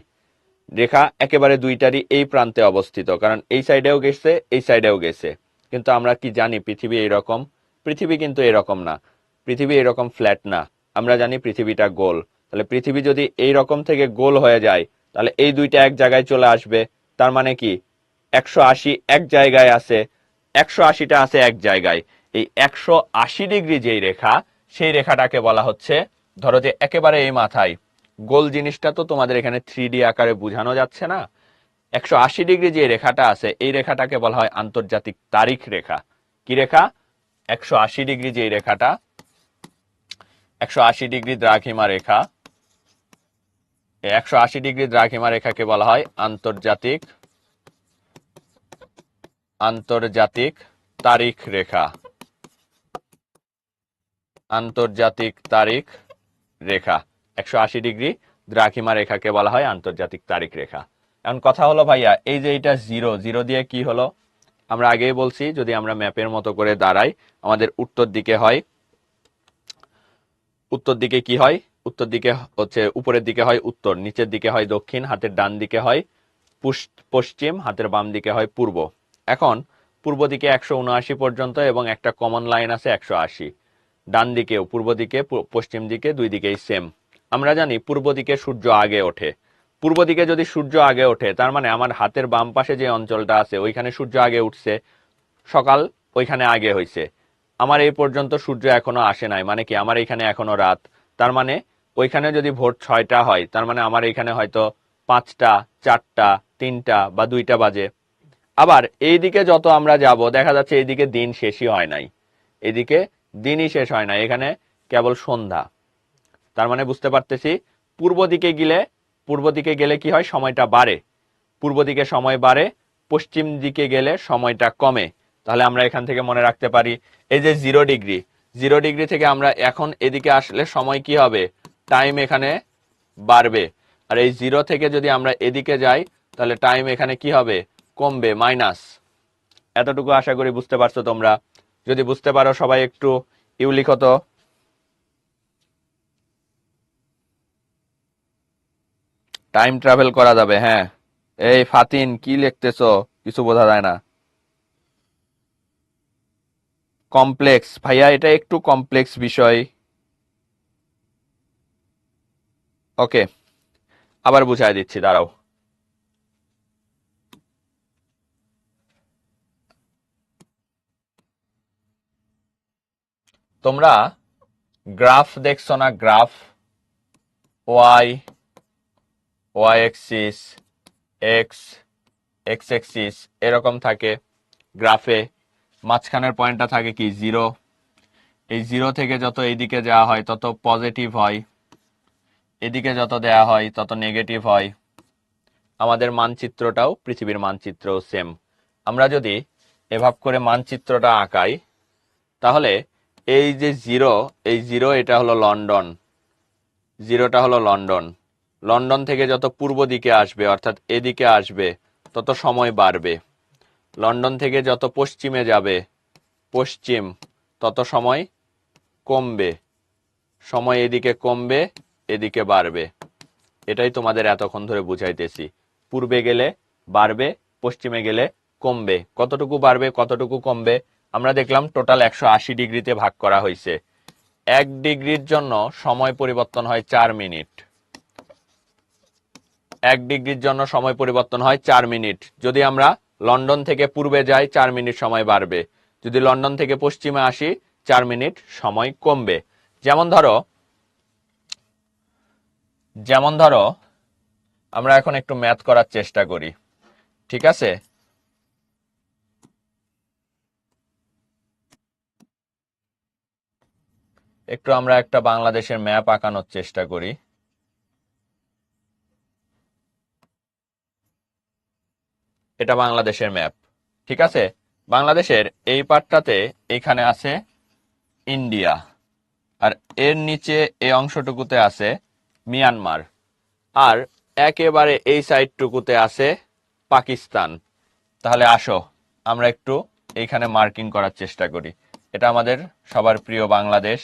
রেখা একেবারে দুইটারই এই প্রান্তে অবস্থিত, কারণ এই সাইডেও গেছে, এই সাইডেও গেছে। কিন্তু আমরা কি জানি পৃথিবী এইরকম? পৃথিবী কিন্তু এরকম না, পৃথিবী এরকম ফ্ল্যাট না, আমরা জানি পৃথিবীটা গোল। তাহলে পৃথিবী যদি এই রকম থেকে গোল হয়ে যায়, তাহলে এই দুইটা এক জায়গায় চলে আসবে। তার মানে কি? 180 এক জায়গায় আছে, 180টা আছে এক জায়গায়। এই 180 ডিগ্রি যেই রেখা, সেই রেখাটাকে বলা হচ্ছে, ধরো যে একেবারে এই মাথায় গোল জিনিসটা তো তোমাদের এখানে 3D আকারে বোঝানো যাচ্ছে না। 180 ডিগ্রি যে রেখাটা আছে, এই রেখাটাকে বলা হয় আন্তর্জাতিক তারিখ রেখা। কি রেখা? 180 ডিগ্রি যে রেখাটা, 180 ডিগ্রি দ্রাঘিমা রেখা, 180 ডিগ্রি দ্রাঘিমা রেখাকে বলা হয় আন্তর্জাতিক তারিখ রেখা। আন্তর্জাতিক তারিখ রেখা 180 ডিগ্রি দ্রাঘিমা রেখাকে বলা হয় আন্তর্জাতিক তারিখ রেখা। এখন কথা হলো ভাইয়া, এই যে এটা 0, 0 দিয়ে কি হলো? আমরা আগেই বলছি, যদি আমরা ম্যাপের মতো করে দাঁড়াই, আমাদের উত্তর দিকে হয়, উত্তর দিকে কি হয়? উত্তর দিকে হচ্ছে, উপরের দিকে হয় উত্তর, নিচের দিকে হয় দক্ষিণ, হাতের ডান দিকে হয় পশ্চিম, হাতের বাম দিকে হয় পূর্ব। এখন পূর্ব দিকে 179 পর্যন্ত এবং একটা কমন লাইন আছে 180। ডান দিকেও, পূর্ব দিকে পশ্চিম দিকে, দুই দিকেই সেম। আমরা জানি পূর্ব দিকে সূর্য আগে ওঠে। পূর্ব দিকে যদি সূর্য আগে ওঠে, তার মানে আমার হাতের বাম পাশে যে অঞ্চলটা আছে, ওইখানে সূর্য আগে উঠছে, সকাল ওইখানে আগে হয়েছে। আমার এই পর্যন্ত সূর্য এখনো আসে নাই, মানে কি? আমার এখানে এখনো রাত। তার মানে ওইখানে যদি ভোর 6টা হয়, তার মানে আমার এখানে হয়তো 5টা, 4টা, 3টা বা 2টা বাজে। আবার এইদিকে যত আমরা যাব, দেখা যাচ্ছে এইদিকে দিন শেষই হয় নাই, এদিকে দিনই শেষ হয় না, এখানে কেবল সন্ধ্যা। তার মানে বুঝতে পারতেছি, পূর্ব দিকে গেলে কি হয়? সময়টা বাড়ে, পূর্ব দিকে সময় বাড়ে, পশ্চিম দিকে গেলে সময়টা কমে। তাহলে আমরা এখান থেকে মনে রাখতে পারি, এই যে 0 ডিগ্রি, 0 ডিগ্রি থেকে আমরা এখন এদিকে আসলে সময় কি হবে? টাইম এখানে বাড়বে। আর এই 0 থেকে যদি আমরা এদিকে যাই, তাহলে টাইম এখানে কি হবে? কমবে, মাইনাস। এতটুকু আশা করি বুঝতে পারছো তোমরা। যদি বুঝতে পারো সবাই একটু ইউ লিখো তো। টাইম ট্রাভেল করা যাবে, হ্যাঁ। এই ফাতিন, কি লিখতেছো? কিছু বোঝা যায় না। কমপ্লেক্স ভাইয়া, এটা একটু কমপ্লেক্স বিষয়। ওকে, আবার বুঝাই দিচ্ছি, দাঁড়াও। তোমরা গ্রাফ দেখছো না? Graph, y, y axis, x, x axis, এরকম থাকে গ্রাফে। মাঝখানের পয়েন্টটা থাকে কি? 0। এই 0 থেকে যত এইদিকে যাওয়া হয় তত পজিটিভ হয়, এদিকে যত দেয়া হয় তত নেগেটিভ হয়। আমাদের মানচিত্রটাও, পৃথিবীর মানচিত্রও সেম। আমরা যদি এভাব করে মানচিত্রটা আঁকাই, তাহলে এই যে 0, এই 0 এটা হলো লন্ডন, 0টা হলো লন্ডন। লন্ডন থেকে যত পূর্ব দিকে আসবে, অর্থাৎ এদিকে আসবে, তত সময় বাড়বে। লন্ডন থেকে যত পশ্চিমে যাবে, পশ্চিম, তত সময় কমবে, সময় এদিকে কমবে এদিকে বাড়বে। এটাই তোমাদের এতক্ষণ ধরে বুঝাইতেছি। পূর্বে গেলে বাড়বে, পশ্চিমে গেলে কমবে। কতটুকু বাড়বে কতটুকু কমবে আমরা দেখলাম টোটাল 180 ডিগ্রিতে ভাগ করা হয়েছে। 1 ডিগ্রির জন্য সময় পরিবর্তন হয় 4 মিনিট। 1 ডিগ্রির জন্য সময় পরিবর্তন হয় 4 মিনিট। যদি আমরা লন্ডন থেকে পূর্বে যাই 4 মিনিট সময় বাড়বে, যদি লন্ডন থেকে পশ্চিমে আসি 4 মিনিট সময় কমবে। যেমন ধরো আমরা এখন একটু ম্যাথ করার চেষ্টা করি, ঠিক আছে? একটু আমরা একটা বাংলাদেশের ম্যাপ আঁকানোর চেষ্টা করি। এটা বাংলাদেশের ম্যাপ, ঠিক আছে? বাংলাদেশের এই পার্টটাতে এখানে আছে ইন্ডিয়া, আর এর নিচে এই অংশটুকুতে আছে মিয়ানমার, আর একেবারে এই সাইডটুকুতে আছে পাকিস্তান। তাহলে আসো আমরা একটু এইখানে মার্কিং করার চেষ্টা করি। এটা আমাদের সবার প্রিয় বাংলাদেশ,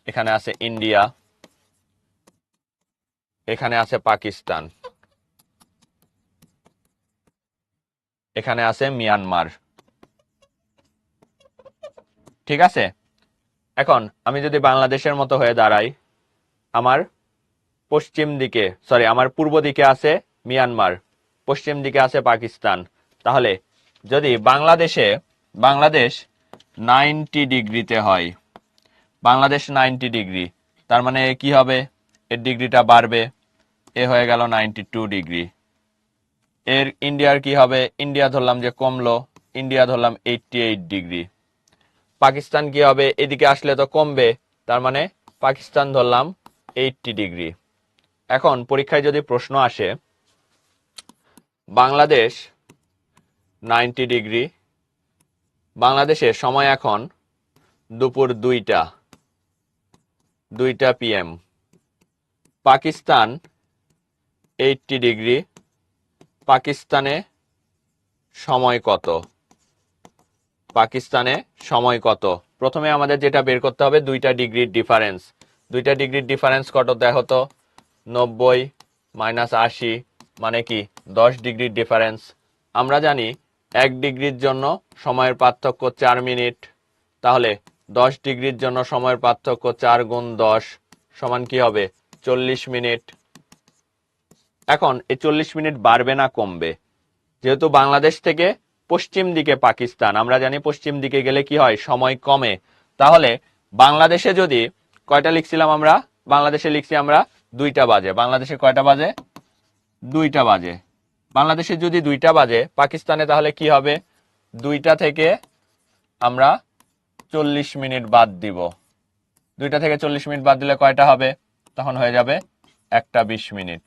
এখানে আছে ইন্ডিয়া, এখানে আছে পাকিস্তান, এখানে আছে মিয়ানমার, ঠিক আছে? এখন আমি যদি বাংলাদেশের মতো হয়ে দাঁড়াই, আমার আমার পূর্ব দিকে আছে মিয়ানমার, পশ্চিম দিকে আছে পাকিস্তান। তাহলে যদি বাংলাদেশ 90 ডিগ্রিতে হয়, বাংলাদেশ 90 ডিগ্রি, তার মানে কি হবে? এর ডিগ্রিটা বাড়বে, এ হয়ে গেল 92 ডিগ্রি। এর ইন্ডিয়ার কি হবে? ইন্ডিয়া ধরলাম যে কমলো, ইন্ডিয়া ধরলাম 88 ডিগ্রি। পাকিস্তান কি হবে? এদিকে আসলে তো কমবে, তার মানে পাকিস্তান ধরলাম 80 ডিগ্রি। এখন পরীক্ষায় যদি প্রশ্ন আসে বাংলাদেশ 90 ডিগ্রি, বাংলাদেশের সময় এখন দুপুর 2টা PM, পাকিস্তান 80 ডিগ্রি, পাকিস্তানে সময় কত? পাকিস্তানে সময় কত? প্রথমে আমাদের যেটা বের করতে হবে 2টা ডিগ্রির ডিফারেন্স। 2টা ডিগ্রির ডিফারেন্স কত দেখো তো? 90 মাইনাস 80 মানে কি? 10 ডিগ্রির ডিফারেন্স। আমরা জানি 1 ডিগ্রির জন্য সময়ের পার্থক্য 4 মিনিট, তাহলে 10 ডিগ্রির জন্য সময়ের পার্থক্য 4 গুণ 10 সমান কি হবে? 40 মিনিট। এখন এই 40 মিনিট বাড়বে না কমবে? যেহেতু বাংলাদেশ থেকে পশ্চিম দিকে পাকিস্তান, আমরা জানি পশ্চিম দিকে গেলে কি হয়? সময় কমে। তাহলে বাংলাদেশে যদি কয়টা লিখছিলাম আমরা? বাংলাদেশে লিখছি আমরা 2টা বাজে। বাংলাদেশে কয়টা বাজে? 2টা বাজে। বাংলাদেশে যদি 2টা বাজে, পাকিস্তানে তাহলে কি হবে? 2টা থেকে আমরা 40 মিনিট বাদ দিব। 2টা থেকে 40 মিনিট বাদ দিলে কয়টা হবে? তখন হয়ে যাবে 1টা 20 মিনিট।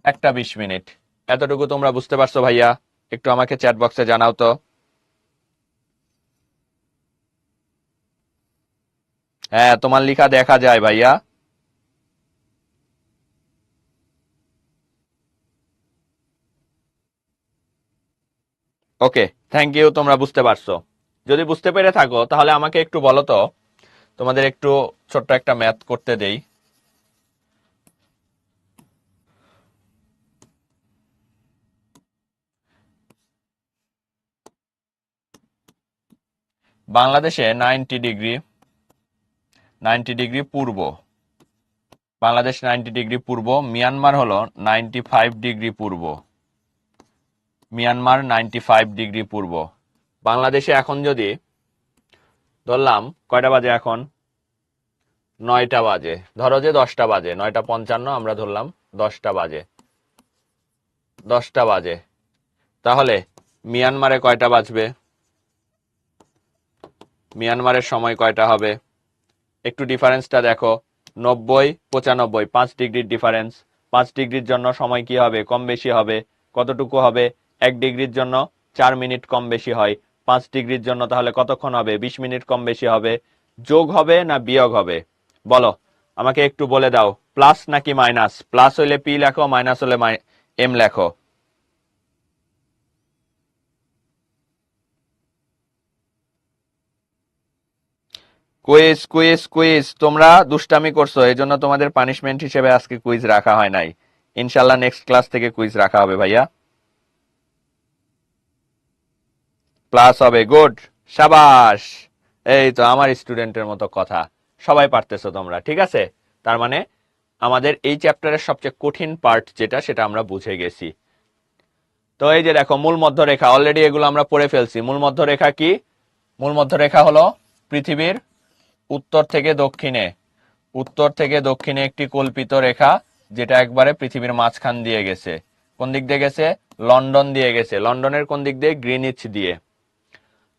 1টা 20 মিনিট। এতটুকু তোমরা বুঝতে পারছো ভাইয়া? একটু আমাকে চ্যাট বক্সে জানাও তো। হ্যাঁ, তোমার লেখা দেখা যায় ভাইয়া। ওকে, থ্যাংক ইউ, তোমরা বুঝতে পারছো। যদি বুঝতে পেরে থাকো তাহলে আমাকে একটু বলো তো, তোমাদের একটু ছোট্ট একটা ম্যাথ করতে দেই। বাংলাদেশে 90 ডিগ্রি পূর্ব, বাংলাদেশ 90 ডিগ্রি পূর্ব, মিয়ানমার হলো 95 ডিগ্রি পূর্ব, মিয়ানমার 95 ডিগ্রি পূর্ব। বাংলাদেশে এখন যদি ধরলাম কয়টা বাজে এখন? 9টা বাজে। ধরো যে 10টা বাজে, 9টা 55, আমরা ধরলাম 10টা বাজে। 10টা বাজে, তাহলে মিয়ানমারে কয়টা বাজবে? মিয়ানমারের সময় কয়টা হবে? একটু ডিফারেন্সটা দেখো। 90 95, 5 ডিগ্রির ডিফারেন্স। 5 ডিগ্রির জন্য সময় কি হবে? কম বেশি হবে। কতটুকু হবে? 1 ডিগ্রির জন্য 4 মিনিট কম বেশি হয়। 5 ডিগ্রির জন্য তাহলে কতক্ষণ হবে? 20 মিনিট কম বেশি হবে। যোগ হবে না বিয়োগ হবে? বলো, আমাকে একটু বলে দাও। প্লাস নাকি মাইনাস? প্লাস হইলে পি লেখো, মাইনাস হলে এম লেখো। কুইজ কুইজ কুইজ, তোমরা দুষ্টামি করছো, এই জন্য তোমাদের পানিশমেন্ট হিসেবে আজকে কুইজ রাখা হয় নাই। ইনশাল্লাহ নেক্সট ক্লাস থেকে কুইজ রাখা হবে ভাইয়া, প্লাস হবে। গুড, সাবাস। এই তো আমার স্টুডেন্টের মতো কথা, সবাই পারতেছো তোমরা, ঠিক আছে। তার মানে আমাদের এই চ্যাপ্টারের সবচেয়ে কঠিন পার্ট যেটা, সেটা আমরা বুঝে গেছি। তো এই যে দেখো মূল মধ্যরেখা, অলরেডি এগুলো আমরা পড়ে ফেলছি। মূল মধ্যরেখা কি? মূল মধ্যরেখা হলো পৃথিবীর উত্তর থেকে দক্ষিণে, উত্তর থেকে দক্ষিণে একটি কল্পিত রেখা, যেটা একবারে পৃথিবীর মাঝখান দিয়ে গেছে। কোন দিক দিয়ে গেছে? লন্ডন দিয়ে গেছে। লন্ডনের কোন দিক দিয়ে? গ্রিনিচ দিয়ে।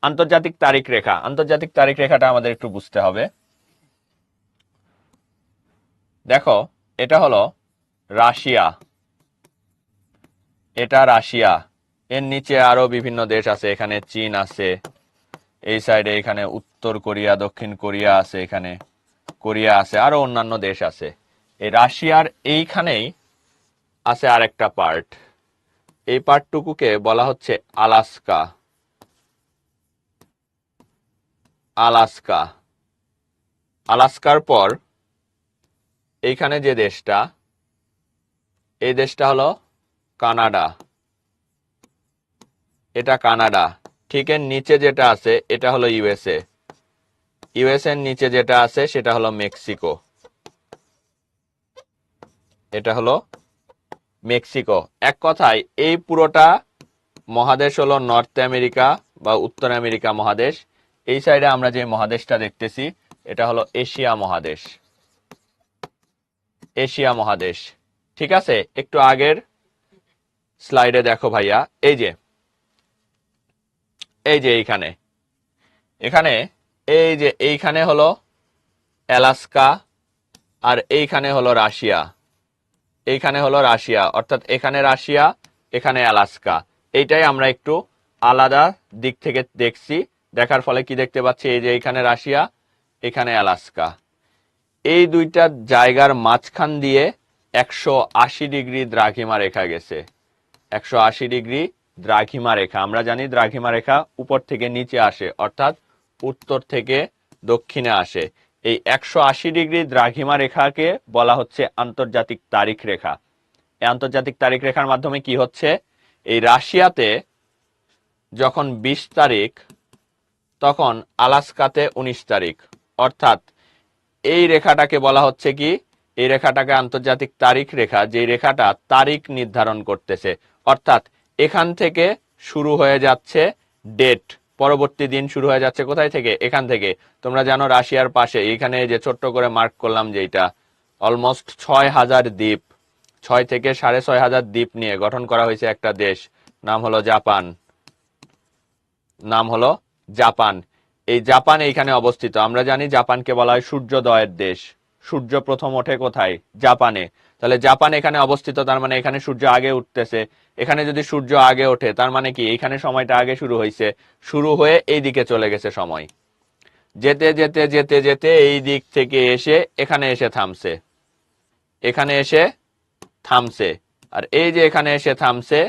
আন্তর্জাতিক তারিখ রেখা, আন্তর্জাতিক তারিখ রেখাটা আমাদের একটু বুঝতে হবে। দেখো, এটা হলো রাশিয়া, এটা রাশিয়া। এর নিচে আরো বিভিন্ন দেশ আছে, এখানে চীন আছে, এই সাইডে এখানে উত্তর কোরিয়া, দক্ষিণ কোরিয়া আছে, এখানে কোরিয়া আছে, আরো অন্যান্য দেশ আছে। এই রাশিয়ার এইখানেই আছে আরেকটা পার্ট, এই পার্টটুকুকে বলা হচ্ছে আলাস্কা। আলাস্কা, আলাস্কার পর এইখানে যে দেশটা, এই দেশটা হলো কানাডা, এটা কানাডা। ঠিক এর নিচে যেটা আছে এটা হলো ইউএসএ, ইউএসএ এর নিচে যেটা আছে সেটা হলো মেক্সিকো, এটা হলো মেক্সিকো। এক কথায় এই পুরোটা মহাদেশ হলো নর্থ আমেরিকা বা উত্তর আমেরিকা মহাদেশ। এই সাইডে আমরা যে মহাদেশটা দেখতেছি এটা হলো এশিয়া মহাদেশ, এশিয়া মহাদেশ। ঠিক আছে, একটু আগের স্লাইডে দেখো ভাইয়া, এই যে এইখানে, এখানে এই যে এইখানে হলো অ্যালাস্কা, আর এইখানে হলো রাশিয়া, এইখানে হলো রাশিয়া, অর্থাৎ এখানে রাশিয়া, এখানে অ্যালাস্কা। এইটাই আমরা একটু আলাদা দিক থেকে দেখছি, দেখার ফলে কি দেখতে পাচ্ছি, এই যে এইখানে রাশিয়া, এখানে অ্যালাস্কা। এই দুইটা জায়গার মাঝখান দিয়ে 180 ডিগ্রি দ্রাঘিমা রেখা গেছে, 180 ডিগ্রি দ্রাঘিমা রেখা। আমরা জানি দ্রাঘিমা রেখা উপর থেকে নিচে আসে, অর্থাৎ উত্তর থেকে দক্ষিণে আসে। এই 180 ডিগ্রি দ্রাঘিমা রেখাকে বলা হচ্ছে আন্তর্জাতিক তারিখ রেখা। এই আন্তর্জাতিক তারিখ রেখার মাধ্যমে কি হচ্ছে, এই রাশিয়াতে যখন 20 তারিখ, তখন আলাস্কাতে 19 তারিখ, অর্থাৎ এই রেখাটাকে বলা হচ্ছে কি, এই রেখাটাকে আন্তর্জাতিক তারিখ রেখা, যে রেখাটা তারিখ নির্ধারণ করতেছে। অর্থাৎ এখান থেকে শুরু হয়ে যাচ্ছে ডেট, পরবর্তী দিন শুরু হয়ে যাচ্ছে কোথায় থেকে? এখান থেকে। তোমরা জানো রাশিয়ার পাশে এখানে যে ছোট্ট করে মার্ক করলাম, যেটা অলমোস্ট 6000 দ্বীপ, 6 থেকে 6500 দ্বীপ নিয়ে গঠন করা হয়েছে একটা দেশ, নাম হলো জাপান, নাম হলো জাপান। এই জাপান এইখানে অবস্থিত। আমরা জানি জাপানকে বলা হয় সূর্যোদয়ের দেশ, সূর্য প্রথম ওঠে কোথায়? জাপানে। তাহলে জাপান এখানে অবস্থিত, তার মানে এখানে সূর্য আগে উঠতেছে। এখানে যদি সূর্য আগে ওঠে তার মানে কি এইখানে সময়টা আগে শুরু হয়েছে, শুরু হয়ে এই দিকে চলে গেছে সময়, যেতে যেতে যেতে যেতে এই দিক থেকে এসে এখানে এসে থামছে, এখানে এসে থামছে। আর এই যে এখানে এসে থামছে,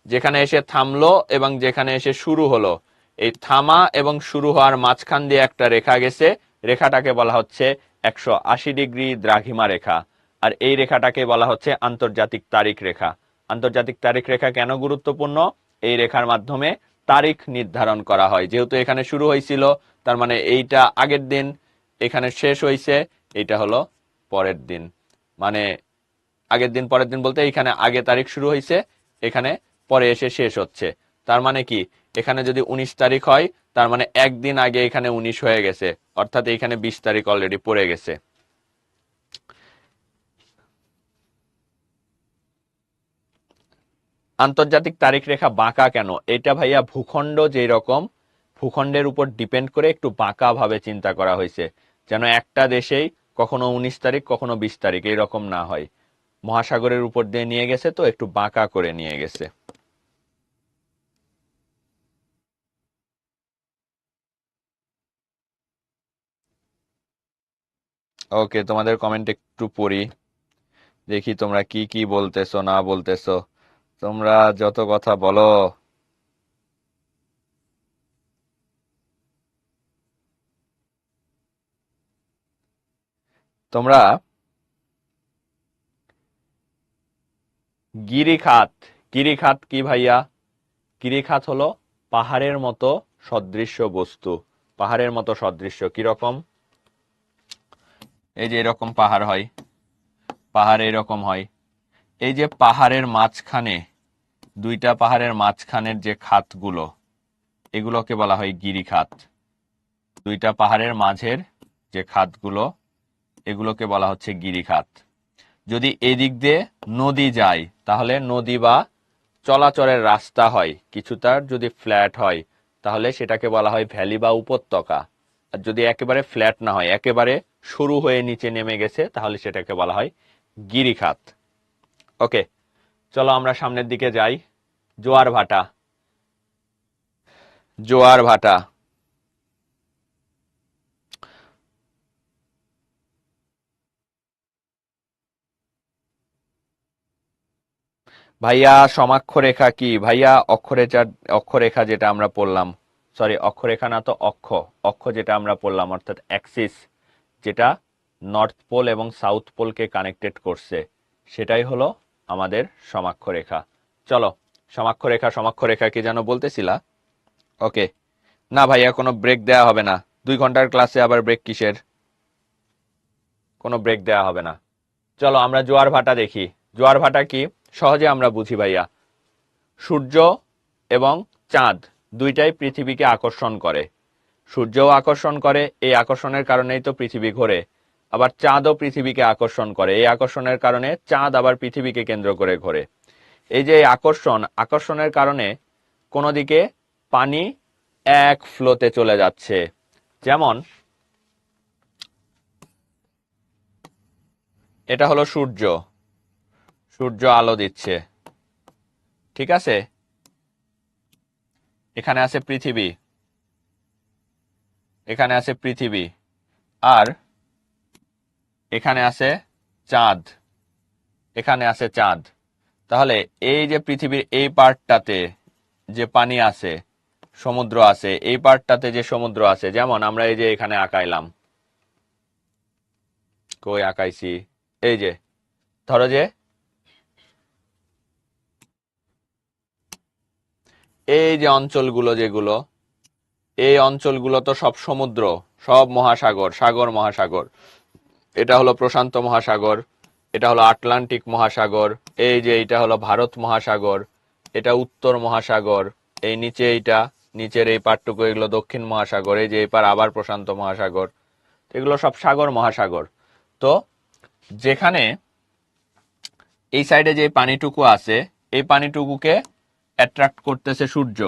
যেখানে এসে থামলো এবং যেখানে এসে শুরু হলো, এই থামা এবং শুরু হওয়ার মাঝখান দিয়ে একটা রেখা গেছে, রেখাটাকে বলা হচ্ছে 180 ডিগ্রি দ্রাঘিমা রেখা। আর এই রেখাটাকে বলা হচ্ছে আন্তর্জাতিক তারিখ রেখা। আন্তর্জাতিক তারিখ রেখা কেন গুরুত্বপূর্ণ? এই রেখার মাধ্যমে তারিখ নির্ধারণ করা হয়। যেহেতু এখানে শুরু হয়েছিল, তার মানে এইটা আগের দিন, এখানে শেষ হয়েছে, এইটা হলো পরের দিন। মানে আগের দিন পরের দিন বলতে এখানে আগে তারিখ শুরু হয়েছে, এখানে পরে এসে শেষ হচ্ছে। তার মানে কি, এখানে যদি 19 তারিখ হয়, তার মানে একদিন আগে এখানে 19 হয়ে গেছে, অর্থাৎ এখানে 20 তারিখ অলরেডি পড়ে গেছে। আন্তর্জাতিক তারিখ রেখা বাঁকা কেন? এটা ভাইয়া ভূখণ্ড যেই রকম, ভূখণ্ডের উপর ডিপেন্ড করে একটু বাঁকা ভাবে চিন্তা করা হয়েছে, যেন একটা দেশেই কখনো 19 তারিখ কখনো 20 তারিখ এইরকম না হয়। মহাসাগরের উপর দিয়ে নিয়ে গেছে তো একটু বাঁকা করে নিয়ে গেছে। ওকে, তোমাদের কমেন্ট একটু পড়ি, দেখি তোমরা কি কি বলতেছো না বলতেছো। তোমরা যত কথা বলো। তোমরা গিরিখাত, গিরিখাত কি ভাইয়া? গিরিখাত হলো পাহাড়ের মতো সদৃশ্য বস্তু। পাহাড়ের মতো সদৃশ্য কিরকম? এই যে এরকম পাহাড় হয়, পাহাড় এরকম হয়। এই যে পাহাড়ের মাঝখানে, দুইটা পাহাড়ের মাঝখানের যে খাতগুলো, এগুলোকে বলা হয় গিরিখাত। দুইটা পাহাড়ের মাঝের যে খাতগুলো, এগুলোকে বলা হচ্ছে গিরিখাত। যদি এদিক দিয়ে নদী যায়, তাহলে নদী বা চলাচলের রাস্তা হয় কিছুটা, যদি ফ্ল্যাট হয় তাহলে সেটাকে বলা হয় ভ্যালি বা উপত্যকা। আর যদি একেবারে ফ্ল্যাট না হয়, একেবারে শুরু হয়ে নিচে নেমে গেছে, তাহলে সেটাকে বলা হয় গিরিখাত। ওকে, চলো আমরা সামনের দিকে যাই। জোয়ার ভাটা, জোয়ার ভাটা। ভাইয়া সমাক্ষরেখা কি ভাইয়া? অক্ষরেখা যেটা আমরা পড়লাম, সরি অক্ষরেখা না তো অক্ষ, অক্ষ যেটা আমরা পড়লাম, অর্থাৎ অ্যাক্সিস, যেটা নর্থ পোল এবং সাউথ পোলকে কানেক্টেড করছে, সেটাই হলো আমাদের সমাক্ষরেখা। চলো, সমাক্ষরেখা, সমাক্ষরেখা কি যেন বলতেছিলা? ওকে, না ভাইয়া কোনো ব্রেক দেয়া হবে না। 2 ঘন্টার ক্লাসে আবার ব্রেক কিসের? কোনো ব্রেক দেয়া হবে না। চলো আমরা জোয়ার ভাটা দেখি। জোয়ার ভাটা কি সহজে আমরা বুঝি ভাইয়া। সূর্য এবং চাঁদ দুইটাই পৃথিবীকে আকর্ষণ করে। সূর্যও আকর্ষণ করে, এই আকর্ষণের কারণেই তো পৃথিবী ঘোরে। আবার চাঁদও পৃথিবীকে আকর্ষণ করে, এই আকর্ষণের কারণে চাঁদ আবার পৃথিবীকে কেন্দ্র করে ঘোরে। এই যে আকর্ষণের কারণে কোনো দিকে পানি এক ফ্লোতে চলে যাচ্ছে। যেমন এটা হলো সূর্য, সূর্য আলো দিচ্ছে, ঠিক আছে? এখানে আছে পৃথিবী, এখানে আছে পৃথিবী, আর এখানে আছে চাঁদ, এখানে আছে চাঁদ। তাহলে এই যে পৃথিবীর এই পার্টটাতে যে পানি আছে, সমুদ্র আছে, এই পার্টটাতে যে সমুদ্র আছে, যেমন আমরা এই যে এখানে আঁকাইলাম, কই আঁকাইছি, এই যে ধরো যে এই যে অঞ্চলগুলো, যেগুলো এই অঞ্চলগুলো তো সব সমুদ্র, সব মহাসাগর, সাগর মহাসাগর। এটা হলো প্রশান্ত মহাসাগর, এটা হলো আটলান্টিক মহাসাগর, এই যে এটা হলো ভারত মহাসাগর, এটা উত্তর মহাসাগর, এই নিচে এইটা, নিচের এই পারটুকু, এগুলো দক্ষিণ মহাসাগর, এই যে এই পার আবার প্রশান্ত মহাসাগর। এগুলো সব সাগর মহাসাগর। তো যেখানে এই সাইডে যে পানিটুকু আছে, এই পানিটুকুকে অ্যাট্রাক্ট করতেছে সূর্য,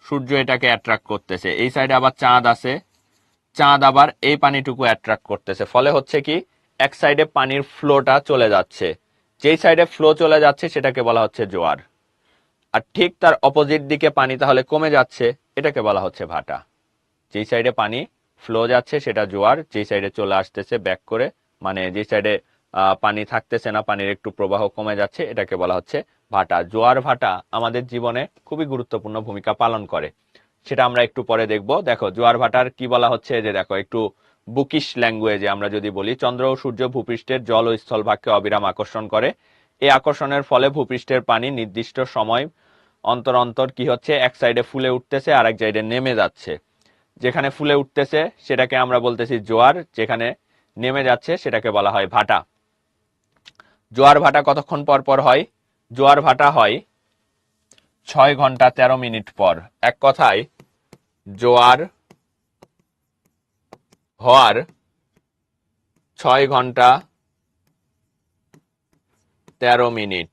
সূর্য এটাকে অ্যাট্রাক্ট করতেছে। এই সাইডে আবার চাঁদ আছে, চাঁদ আবার এই পানিটুকু অ্যাট্রাক্ট করতেছে। ফলে হচ্ছে কি, এক সাইডে পানির ফ্লোটা চলে যাচ্ছে, যেই সাইডে ফ্লো চলে যাচ্ছে সেটাকে বলা হচ্ছে জোয়ার। আর ঠিক তার অপোজিট দিকে পানি তাহলে কমে যাচ্ছে, এটাকে বলা হচ্ছে ভাটা। যেই সাইডে পানি ফ্লো যাচ্ছে সেটা জোয়ার, যেই সাইডে চলে আসতেছে ব্যাক করে, মানে যে সাইডে পানি থাকতেছে না, পানির একটু প্রবাহ কমে যাচ্ছে, এটাকে বলা হচ্ছে ভাটা। জোয়ার ভাটা আমাদের জীবনে খুবই গুরুত্বপূর্ণ ভূমিকা পালন করে, সেটা আমরা একটু পরে দেখব। দেখো জোয়ার ভাটার কি বলা হচ্ছে, যে দেখো একটু বুকিশ ল্যাঙ্গুয়েজে আমরা যদি বলি, চন্দ্র ও সূর্য ভূপৃষ্ঠের জল ও স্থলভাগকে অবিরাম আকর্ষণ করে। এই আকর্ষণের ফলে ভূপৃষ্ঠের পানি নির্দিষ্ট সময় অন্তর অন্তর কি হচ্ছে, এক সাইডে ফুলে উঠতেছে আর এক সাইডে নেমে যাচ্ছে। যেখানে ফুলে উঠতেছে সেটাকে আমরা বলতেছি জোয়ার, যেখানে নেমে যাচ্ছে সেটাকে বলা হয় ভাটা। জোয়ার ভাটা কতক্ষণ পর পর হয়? জোয়ার ভাটা হয় 6 ঘন্টা 13 মিনিট পর। এক কথায় জোয়ার হওয়ার 6 ঘন্টা 13 মিনিট,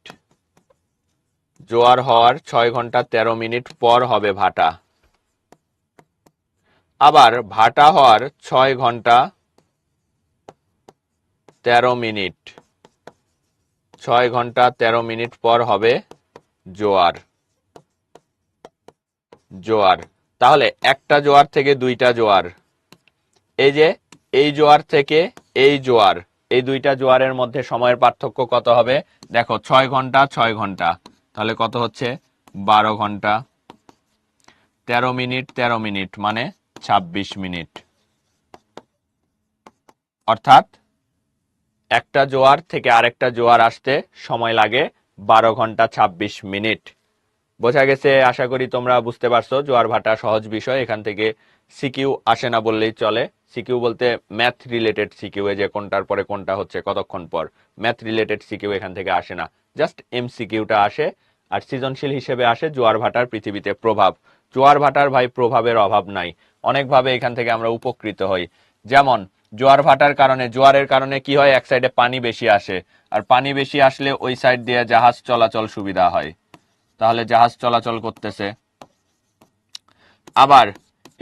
জোয়ার হওয়ার 6 ঘন্টা 13 মিনিট পর হবে ভাটা। আবার ভাটা হওয়ার 6 ঘন্টা 13 মিনিট, 6 ঘন্টা 13 মিনিট পর হবে জোয়ার। জোয়ার, তাহলে একটা জোয়ার থেকে দুইটা জোয়ার, এই যে এই জোয়ার থেকে এই জোয়ার, এই দুইটা জোয়ারের মধ্যে সময়ের পার্থক্য কত হবে? দেখো 6 ঘন্টা 6 ঘন্টা, তাহলে কত হচ্ছে? 12 ঘন্টা 13 মিনিট 13 মিনিট মানে 26 মিনিট। অর্থাৎ একটা জোয়ার থেকে আরেকটা জোয়ার আসতে সময় লাগে 12 ঘন্টা 26 মিনিট। বোঝা গেছে? আশা করি তোমরা বুঝতে পারছো। জোয়ার ভাটা সহজ বিষয়, এখান থেকে সিকিউ আসে না বললেই চলে। সিকিউ বলতে ম্যাথ রিলেটেড সিকিউ, যে কোনটার পরে কোনটা হচ্ছে কতক্ষণ পর, ম্যাথ রিলেটেড সিকিউ এখান থেকে আসে না, জাস্ট এমসিকিউটা আসে। আর সৃজনশীল হিসেবে আসে জোয়ার ভাটার পৃথিবীতে প্রভাব। জোয়ার ভাটার ভাই প্রভাবের অভাব নাই, অনেকভাবে এখান থেকে আমরা উপকৃত হই। যেমন জোয়ার ভাটার কারণে, জোয়ারের কারণে কি হয়, এক সাইডে পানি বেশি আসে, আর পানি বেশি আসলে ওই সাইড দিয়ে জাহাজ চলাচল সুবিধা হয়, তাহলে জাহাজ চলাচল করতেছে। আবার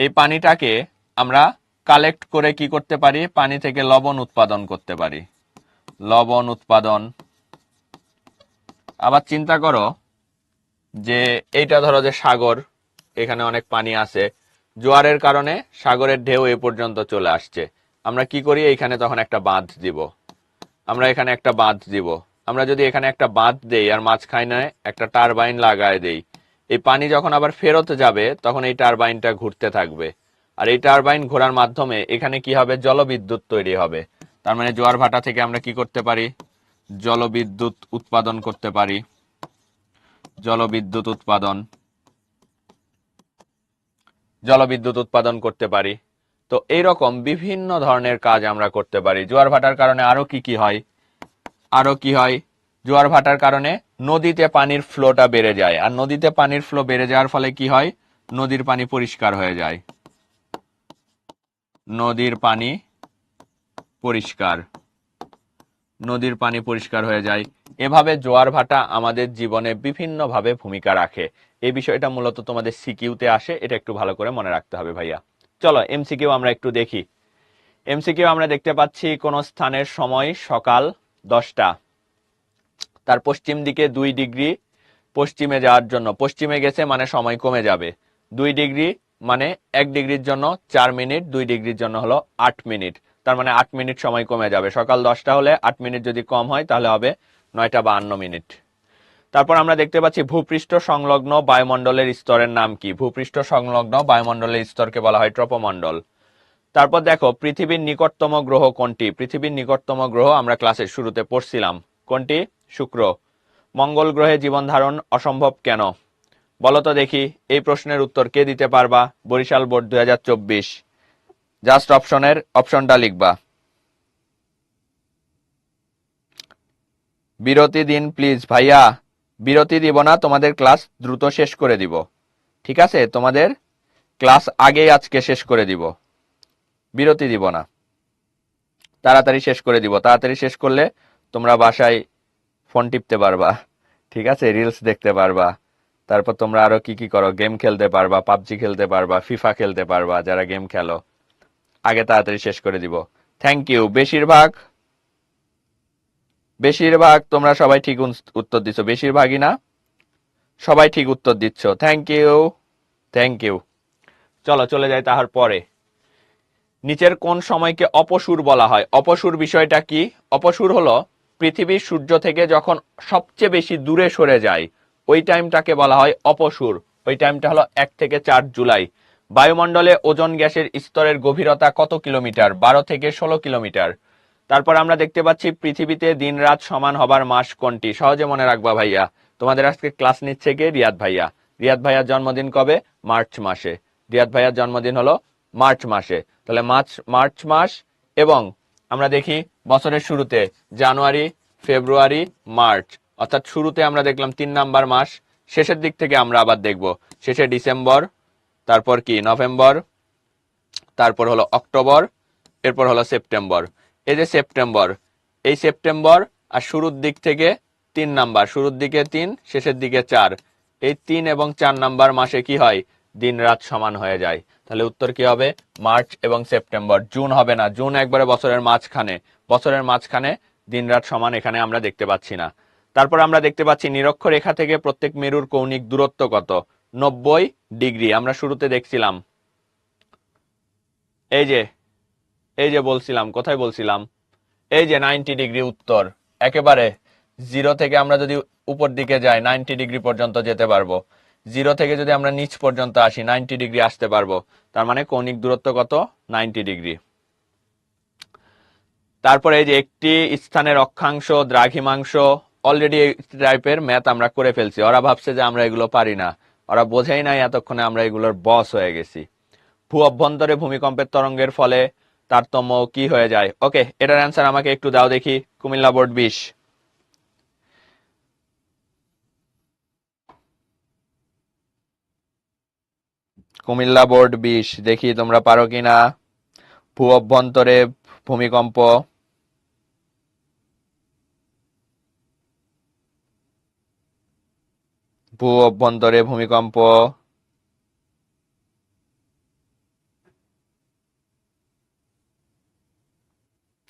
এই পানিটাকে আমরা কালেক্ট করে কি করতে পারি, পানি থেকে লবণ উৎপাদন করতে পারি, লবণ উৎপাদন। আবার চিন্তা করো যে এইটা ধরো যে সাগর, এখানে অনেক পানি আছে, জোয়ারের কারণে সাগরের ঢেউ এ পর্যন্ত চলে আসছে। আমরা কি করি, এইখানে তখন একটা বাঁধ দিব, আমরা এখানে একটা বাঁধ দিব। আমরা যদি এখানে একটা বাঁধ দেই আর মাঝখানে একটা টারবাইন লাগায় দেই, এই পানি যখন আবার ফেরত যাবে তখন এই টারবাইনটা ঘুরতে থাকবে, আর এই টারবাইন ঘোরার মাধ্যমে এখানে কি হবে, জলবিদ্যুৎ তৈরি হবে। তার মানে জোয়ার ভাটা থেকে আমরা কি করতে পারি, জলবিদ্যুৎ উৎপাদন করতে পারি, জলবিদ্যুৎ উৎপাদন, জলবিদ্যুৎ উৎপাদন করতে পারি। তো এইরকম বিভিন্ন ধরনের কাজ আমরা করতে পারি। জোয়ার ভাটার কারণে আরো কি কি হয়, আরো কি হয়, জোয়ার ভাটার কারণে নদীতে পানির ফ্লোটা বেড়ে যায়, আর নদীতে পানির ফ্লো বেড়ে যাওয়ার ফলে কি হয়, নদীর পানি পরিষ্কার হয়ে যায়, নদীর পানি পরিষ্কার, নদীর পানি পরিষ্কার হয়ে যায়। এভাবে জোয়ার ভাটা আমাদের জীবনে বিভিন্নভাবে ভূমিকা রাখে। এই বিষয়টা মূলত তোমাদের সিকিউতে আসে, এটা একটু ভালো করে মনে রাখতে হবে ভাইয়া। চলো এমসিকিউ আমরা একটু দেখি। এমসিকিউ আমরা দেখতে পাচ্ছি, কোন স্থানের সময় সকাল 10টা, তার পশ্চিম দিকে 2 ডিগ্রি পশ্চিমে যাওয়ার জন্য, পশ্চিমে গেছে মানে সময় কমে যাবে, 2 ডিগ্রি মানে 1 ডিগ্রির জন্য 4 মিনিট, 2 ডিগ্রির জন্য হলো 8 মিনিট, তার মানে 8 মিনিট সময় কমে যাবে। সকাল 10টা হলে 8 মিনিট যদি কম হয় তাহলে হবে 9টা 52 মিনিট। তারপর আমরা দেখতে পাচ্ছি ভূপৃষ্ঠ সংলগ্ন বায়ুমণ্ডলের স্তরের নাম কি, ভূপৃষ্ঠ সংলগ্ন বায়ুমণ্ডলের স্তরকে বলা হয় ট্রপোমণ্ডল। তারপর দেখো পৃথিবীর নিকটতম গ্রহ কোনটি, পৃথিবীর নিকটতম গ্রহ আমরা ক্লাসের শুরুতে পড়ছিলাম, কোনটি, শুক্র। মঙ্গল গ্রহে জীবন ধারণ অসম্ভব কেন, বলতো দেখি। এই প্রশ্নের উত্তর কে দিতে পারবা, বরিশাল বোর্ড 2024, জাস্ট অপশনটা লিখবা। বিরতি দিন প্লিজ ভাইয়া, বিরতি দিব না, তোমাদের ক্লাস দ্রুত শেষ করে দিব, ঠিক আছে? তোমাদের ক্লাস আগেই আজকে শেষ করে দিব, বিরতি দিব না, তাড়াতাড়ি শেষ করে দিব। তাড়াতাড়ি শেষ করলে তোমরা বাসায় ফোন টিপতে পারবা, ঠিক আছে, রিলস দেখতে পারবা, তারপর তোমরা আরো কি কি করো, গেম খেলতে পারবা, পাবজি খেলতে পারবা, ফিফা খেলতে পারবা, যারা গেম খেলো। আগে তাড়াতাড়ি শেষ করে দিব। Thank you. বেশিরভাগ তোমরা সবাই ঠিক উত্তর দিচ্ছ, বেশিরভাগই না, সবাই ঠিক উত্তর দিচ্ছ, থ্যাংক ইউ, থ্যাংক ইউ। চলো চলে যাই তাহার পরে। নিচের কোন সময়কে অপসূর বলা হয়, অপসূর বিষয়টা কি? অপসূর হলো পৃথিবী সূর্য থেকে যখন সবচেয়ে বেশি দূরে সরে যায়, ওই টাইমটাকে বলা হয় অপসূর। ওই টাইমটা হলো 1 থেকে 4 জুলাই। বায়ুমণ্ডলে ওজোন গ্যাসের স্তরের গভীরতা কত কিলোমিটার, 12 থেকে 16 কিলোমিটার। তারপর আমরা দেখতে পাচ্ছি পৃথিবীতে দিন রাত সমান হবার মাস কোনটি, সহজে মনে রাখবা ভাইয়া। তোমাদের আজকে ক্লাস নিচ্ছে কে, রিয়াদ ভাইয়া। রিয়াদ ভাইয়ার জন্মদিন কবে, মার্চ মাসে। রিয়াদ ভাইয়ার জন্মদিন হলো মার্চ মাসে, তাহলে মার্চ মাস। এবং আমরা দেখি বছরের শুরুতে জানুয়ারি, ফেব্রুয়ারি, মার্চ, অর্থাৎ শুরুতে আমরা দেখলাম 3 নাম্বার মাস, শেষের দিক থেকে আমরা আবার দেখব, শেষে ডিসেম্বর, তারপর কি নভেম্বর, তারপর হলো অক্টোবর, এরপর হলো সেপ্টেম্বর। এই যে সেপ্টেম্বর, এই সেপ্টেম্বর আর শুরুর দিক থেকে 3 নাম্বার, শুরুর দিকে 3, শেষের দিকে 4, এই 3 এবং 4 নাম্বার মাসে কি হয়, দিন রাত সমান হয়ে যায়। তাহলে উত্তর কি হবে, মার্চ এবং সেপ্টেম্বর। জুন হবে না, জুন একবারে বছরের মাঝখানে, বছরের মাঝখানে দিন রাত সমান এখানে আমরা দেখতে পাচ্ছি না। তারপর আমরা দেখতে পাচ্ছি নিরক্ষরেখা থেকে প্রত্যেক মেরুর কৌণিক দূরত্ব কত, 90 ডিগ্রি। আমরা শুরুতে দেখছিলাম, এই যে এই যে বলছিলাম, কোথায় বলছিলাম, এই যে 90 ডিগ্রি উত্তর, একেবারে জিরো থেকে আমরা যদি উপর দিকে যাই 90 ডিগ্রি পর্যন্ত যেতে পারবো, জিরো থেকে যদি আমরা নিচ পর্যন্ত আসি 90 ডিগ্রি আসতে পারবো। তার মানে কৌণিক দূরত্ব কত, 90 ডিগ্রি। তারপরে এই যে একটি স্থানের অক্ষাংশ, দ্রাঘিমাংশ, অলরেডি এই টাইপের ম্যাথ আমরা করে ফেলছি। ওরা ভাবছে যে আমরা এগুলো পারি না, ওরা বোঝেই নাই এতক্ষণে আমরা এগুলোর বস হয়ে গেছি। ভূ অভ্যন্তরে ভূমিকম্পের তরঙ্গের ফলে তারতম্য কি হয়ে যায়? ওকে, এটার অ্যান্সার আমাকে একটু দাও দেখি। কুমিল্লা বোর্ড 20। কুমিল্লা বোর্ড 20, দেখি তোমরা পারো কিনা। ভূ অভ্যন্তরে ভূমিকম্প, ভূ অভ্যন্তরে ভূমিকম্প।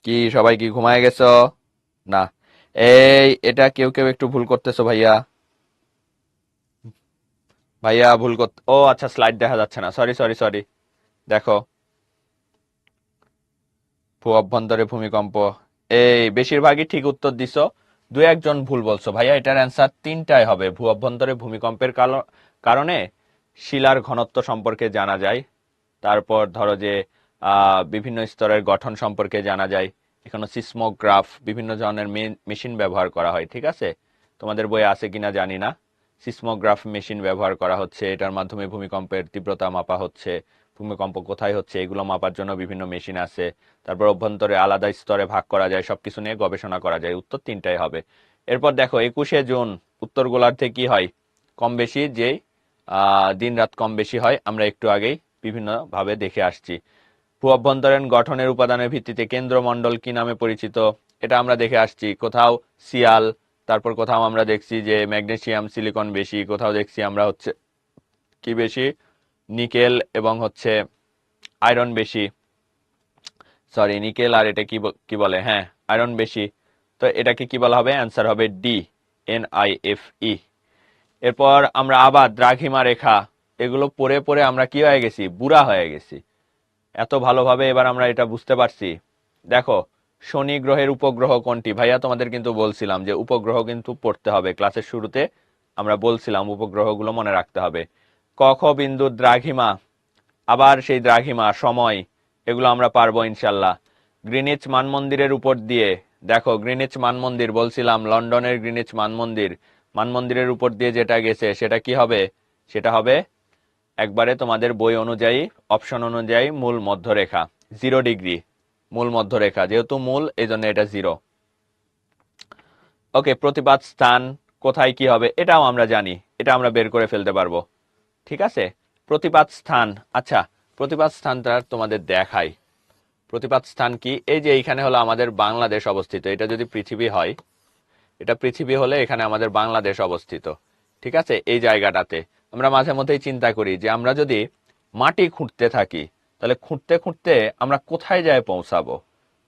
কি সবাই কি ঘুমায় গেছো? না, এটা কেউ কেউ একটু ভুল করতেছো ভাইয়া। ভাইয়া ভুল করতে, ও আচ্ছা, স্লাইড দেখা যাচ্ছে না, সরি সরি সরি। দেখো, ভূ অভ্যন্তরে ভূমিকম্প, বেশিরভাগই ঠিক উত্তর দিছো, দু একজন ভুল বলছো ভাইয়া। এটার অ্যান্সার তিনটাই হবে। ভূ অভ্যন্তরে ভূমিকম্পের কারণে শিলার ঘনত্ব সম্পর্কে জানা যায়। তারপর ধরো যে বিভিন্ন স্তরের গঠন সম্পর্কে জানা যায়। এখানে সিসমোগ্রাফ, বিভিন্ন ধরনের মেশিন ব্যবহার করা হয়। ঠিক আছে, তোমাদের বইয়ে আছে কিনা জানি না। সিসমোগ্রাফ মেশিন ব্যবহার করা হচ্ছে, এটার মাধ্যমে ভূমিকম্পের তীব্রতা মাপা হচ্ছে, ভূমিকম্প কোথায় হচ্ছে এগুলো মাপার জন্য বিভিন্ন মেশিন আছে। তারপর অভ্যন্তরে আলাদা স্তরে ভাগ করা যায়, সবকিছু নিয়ে গবেষণা করা যায়। উত্তর তিনটাই হবে। এরপর দেখো 21শে জুন উত্তরগোলার্ধে কি হয়? কম বেশি যেই দিন রাত কম বেশি হয়, আমরা একটু আগেই বিভিন্ন ভাবে দেখে আসছি। ভূ অভ্যন্তরীণ গঠনের উপাদানের ভিত্তিতে কেন্দ্রমণ্ডল কি নামে পরিচিত? এটা আমরা দেখে আসছি। কোথাও সিয়াল, তারপর কোথাও আমরা দেখছি যে ম্যাগনেসিয়াম সিলিকন বেশি, কোথাও দেখছি আমরা হচ্ছে কি বেশি, নিকেল এবং হচ্ছে আয়রন বেশি। সরি, নিকেল আর এটা কি বলে, হ্যাঁ আয়রন বেশি। তো এটাকে কি বলা হবে? অ্যান্সার হবে ডি, NIFE। এরপর আমরা আবার দ্রাঘিমা রেখা, এগুলো পড়ে পড়ে আমরা কি হয়ে গেছি, বুড়া হয়ে গেছি। এত ভালোভাবে এবার আমরা এটা বুঝতে পারছি। দেখো, শনি গ্রহের উপগ্রহ কোনটি? ভাইয়া তোমাদের কিন্তু বলছিলাম যে উপগ্রহ কিন্তু পড়তে হবে, ক্লাসের শুরুতে আমরা বলছিলাম উপগ্রহগুলো মনে রাখতে হবে। ক খ বিন্দুর দ্রাঘিমা, আবার সেই দ্রাঘিমা, সময়, এগুলো আমরা পারবো ইনশাল্লাহ। গ্রিনিচ মানমন্দিরের উপর দিয়ে, দেখো গ্রিনিচ মানমন্দির বলছিলাম, লন্ডনের গ্রিনিচ মানমন্দির, মানমন্দিরের উপর দিয়ে যেটা গেছে সেটা কি হবে? সেটা হবে একবারে তোমাদের বই অনুযায়ী, অপশন অনুযায়ী মূল মধ্যরেখা, 0 ডিগ্রি মূল মধ্যরেখা, যেহেতু মূল এই জন্য এটা 0। ওকে, প্রতিপাত স্থান কোথায় কি হবে এটাও আমরা জানি, এটা আমরা বের করে ফেলতে পারবো। ঠিক আছে, প্রতিপাত স্থান, আচ্ছা প্রতিপাত স্থানটা তোমাদের দেখাই। প্রতিপাত স্থান কি? এই যে এইখানে হলো আমাদের বাংলাদেশ অবস্থিত। এটা যদি পৃথিবী হয়, এটা পৃথিবী হলে এখানে আমাদের বাংলাদেশ অবস্থিত। ঠিক আছে, এই জায়গাটাতে আমরা মাঝে মধ্যেই চিন্তা করি যে আমরা যদি মাটি খুঁড়তে থাকি, তাহলে খুঁড়তে খুঁড়তে আমরা কোথায় যায় পৌঁছাবো।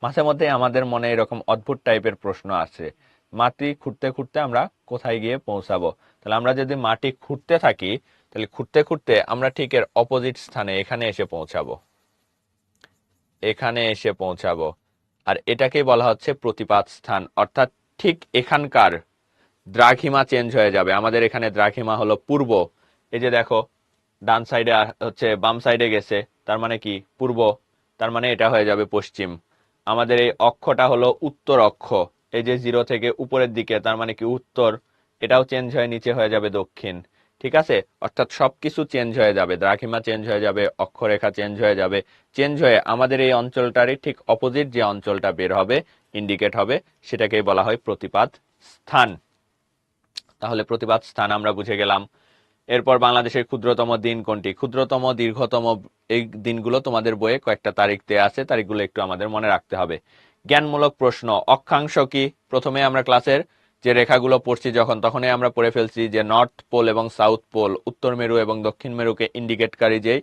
মাঝে মধ্যে আমাদের মনে এরকম অদ্ভুত টাইপের প্রশ্ন আছে, মাটি খুঁড়তে খুঁড়তে আমরা কোথায় গিয়ে পৌঁছাবো। তাহলে আমরা যদি মাটি খুঁড়তে থাকি, তাহলে খুঁড়তে খুঁড়তে আমরা ঠিক এর অপোজিট স্থানে এখানে এসে পৌঁছাবো, এখানে এসে পৌঁছাবো। আর এটাকেই বলা হচ্ছে প্রতিপাত স্থান, অর্থাৎ ঠিক এখানকার দ্রাঘিমা চেঞ্জ হয়ে যাবে। আমাদের এখানে দ্রাঘিমা হলো পূর্ব, এই যে দেখো ডান সাইডে হচ্ছে বাম সাইডে গেছে, তার মানে কি পূর্ব, তার মানে এটা হয়ে যাবে পশ্চিম। আমাদের এই অক্ষটা হলো উত্তর অক্ষ, এই যে 0 থেকে উপরের দিকে, তার মানে কি উত্তর, এটাও চেঞ্জ হয়ে নিচে হয়ে যাবে দক্ষিণ। ঠিক আছে, অর্থাৎ সবকিছু চেঞ্জ হয়ে যাবে, দ্রাঘিমা চেঞ্জ হয়ে যাবে, অক্ষরেখা চেঞ্জ হয়ে যাবে, চেঞ্জ হয়ে আমাদের এই অঞ্চলটারই ঠিক অপোজিট যে অঞ্চলটা বের হবে, ইন্ডিকেট হবে, সেটাকেই বলা হয় প্রতিপাত স্থান। তাহলে প্রতিপাত স্থান আমরা বুঝে গেলাম। এরপর বাংলাদেশের ক্ষুদ্রতম দিন কোনটি? ক্ষুদ্রতম, দীর্ঘতম, এই দিনগুলো তোমাদের বইয়ে কয়েকটা তারিখ দেয়া আছে, তারিখগুলো একটু আমাদের মনে রাখতে হবে। জ্ঞানমূলক প্রশ্ন, অক্ষাংশ কি? প্রথমে আমরা ক্লাসের যে রেখাগুলো পড়ছি যখন, তখনই আমরা পড়ে ফেলছি যে নর্থ পোল এবং সাউথ পোল, উত্তর মেরু এবং দক্ষিণ মেরুকে ইন্ডিকেটকারী যে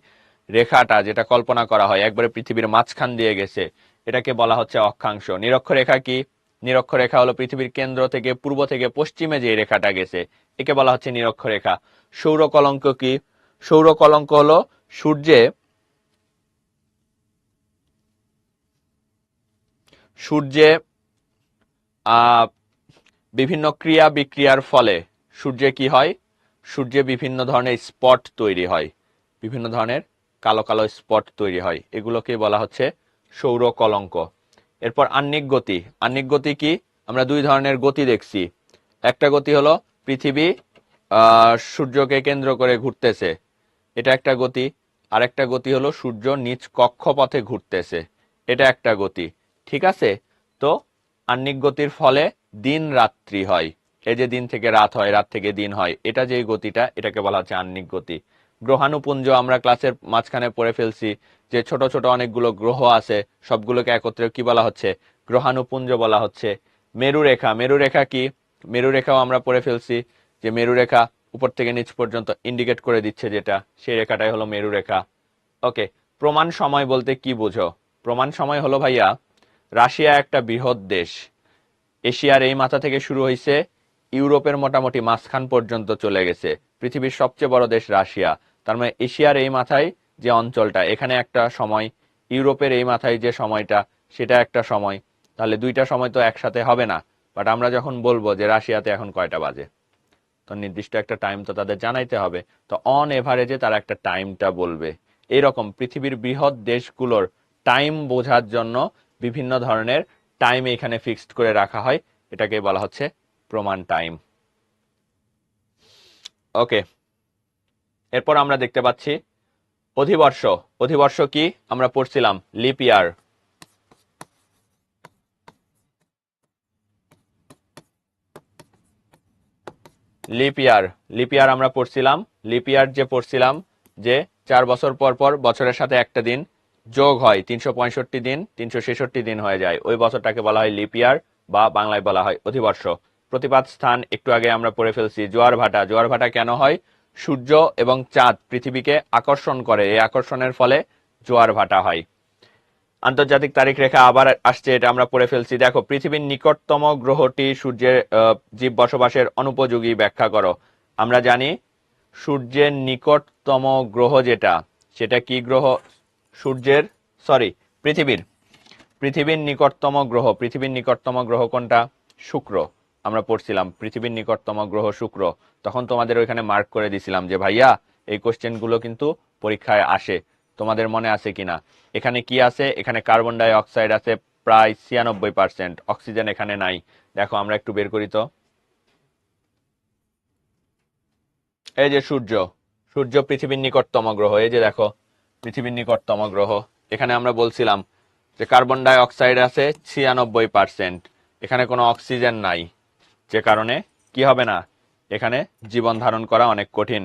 রেখাটা, যেটা কল্পনা করা হয় একবারে পৃথিবীর মাঝখান দিয়ে গেছে, এটাকে বলা হচ্ছে অক্ষাংশ। নিরক্ষরেখা কি? নিরক্ষরেখা হলো পৃথিবীর কেন্দ্র থেকে পূর্ব থেকে পশ্চিমে যে রেখাটা গেছে, একে বলা হচ্ছে নিরক্ষরেখা। সৌর কলঙ্ক কি? সৌর কলঙ্ক হলো সূর্যে সূর্যে আহ বিভিন্ন ক্রিয়া বিক্রিয়ার ফলে সূর্যে কি হয়? সূর্যে বিভিন্ন ধরনের স্পট তৈরি হয়, বিভিন্ন ধরনের কালো কালো স্পট তৈরি হয়, এগুলোকে বলা হচ্ছে সৌর কলঙ্ক। এরপর আহ্নিক গতি। আহ্নিক গতি কি? আমরা দুই ধরনের গতি দেখছি। একটা গতি হলো পৃথিবী সূর্যকে কেন্দ্র করে ঘুরতেছে, এটা একটা গতি। আরেকটা গতি হলো সূর্য নিজ কক্ষপথে ঘুরতেছে, এটা একটা গতি। ঠিক আছে? তো আহ্নিক গতির ফলে দিন রাত্রি হয়, এই যে দিন থেকে রাত হয়, রাত থেকে দিন হয়, এটা যে গতিটা, এটাকে বলা হচ্ছে আহ্নিক গতি। গ্রহাণুপুঞ্জ আমরা ক্লাসের মাঝখানে পড়ে ফেলছি যে ছোট ছোট অনেকগুলো গ্রহ আছে, সবগুলোকে একত্রে কি বলা হচ্ছে? গ্রহাণুপুঞ্জ বলা হচ্ছে। মেরুরেখা। মেরুরেখা কি? মেরুরেখাও আমরা পড়ে ফেলছি যে মেরুরেখা উপর থেকে নিচ পর্যন্ত ইন্ডিকেট করে দিচ্ছে, যেটা সেই রেখাটাই হলো মেরুরেখা। ওকে। প্রমাণ সময় বলতে কি বুঝো? প্রমাণ সময় হলো ভাইয়া, রাশিয়া একটা বৃহৎ দেশ, এশিয়ার এই মাথা থেকে শুরু হয়েছে, ইউরোপের মোটামুটি মাঝখান পর্যন্ত চলে গেছে। পৃথিবীর সবচেয়ে বড় দেশ রাশিয়া, তার মানে এশিয়ার এই মাথায় যে অঞ্চলটা, এখানে একটা সময়, ইউরোপের এই মাথায় যে সময়টা, সেটা একটা সময়। তাহলে দুইটা সময় তো একসাথে হবে না। বাট আমরা যখন বলবো যে রাশিয়াতে এখন কয়টা বাজে, তো নির্দিষ্ট একটা টাইম তো তাদের জানাইতে হবে। তো অন এভারেজে তারা একটা টাইমটা বলবে। এইরকম পৃথিবীর বৃহৎ দেশগুলোর টাইম বোঝার জন্য বিভিন্ন ধরনের টাইম এখানে ফিক্সড করে রাখা হয়, এটাকে বলা হচ্ছে প্রমাণ টাইম। ওকে। এরপর আমরা দেখতে পাচ্ছি অধিবর্ষ। অধিবর্ষ কি? আমরা পড়ছিলাম লিপ ইয়ার। লিপ ইয়ার, লিপ ইয়ার আমরা পড়ছিলাম। লিপ ইয়ার যে পড়ছিলাম যে 4 বছর পর পর বছরের সাথে একটা দিন যোগ হয়, 365 দিন 366 দিন হয়ে যায়, ওই বছরটাকে বলা হয় লিপ ইয়ার, বা বাংলায় বলা হয় অধিবর্ষ। প্রতিপাদ স্থান একটু আগে আমরা পড়ে ফেলছি। জোয়ার ভাটা। জোয়ার ভাটা কেন হয়? সূর্য এবং চাঁদ পৃথিবীকে আকর্ষণ করে, এই আকর্ষণের ফলে জোয়ার ভাটা হয়। আন্তর্জাতিক তারিখ রেখা আবার আসছে, এটা আমরা পড়ে ফেলছি। দেখো, পৃথিবীর নিকটতম গ্রহটি সূর্যের জীব বসবাসের অনুপযোগী ব্যাখ্যা করো। আমরা জানি সূর্যের নিকটতম গ্রহ যেটা, সেটা কি গ্রহ? সূর্যের, সরি, পৃথিবীর পৃথিবীর নিকটতম গ্রহ, পৃথিবীর নিকটতম গ্রহ কোনটা? শুক্র। আমরা পড়ছিলাম পৃথিবীর নিকটতম গ্রহ শুক্র। তখন তোমাদের ওইখানে মার্ক করে দিছিলাম যে ভাইয়া এই কোশ্চেন গুলো কিন্তু পরীক্ষায় আসে, তোমাদের মনে আছে কিনা। এখানে কি আছে? এখানে কার্বন ডাই অক্সাইড আছে প্রায় 96%, অক্সিজেন এখানে নাই। দেখো আমরা একটু বের করি তো। এই যে সূর্য, সূর্য পৃথিবীর নিকটতম গ্রহ, এই যে দেখো পৃথিবীর নিকটতম গ্রহ। এখানে আমরা বলছিলাম যে কার্বন ডাই অক্সাইড আছে 96%, এখানে কোনো অক্সিজেন নাই, যে কারণে কি হবে না, এখানে জীবন ধারণ করা অনেক কঠিন।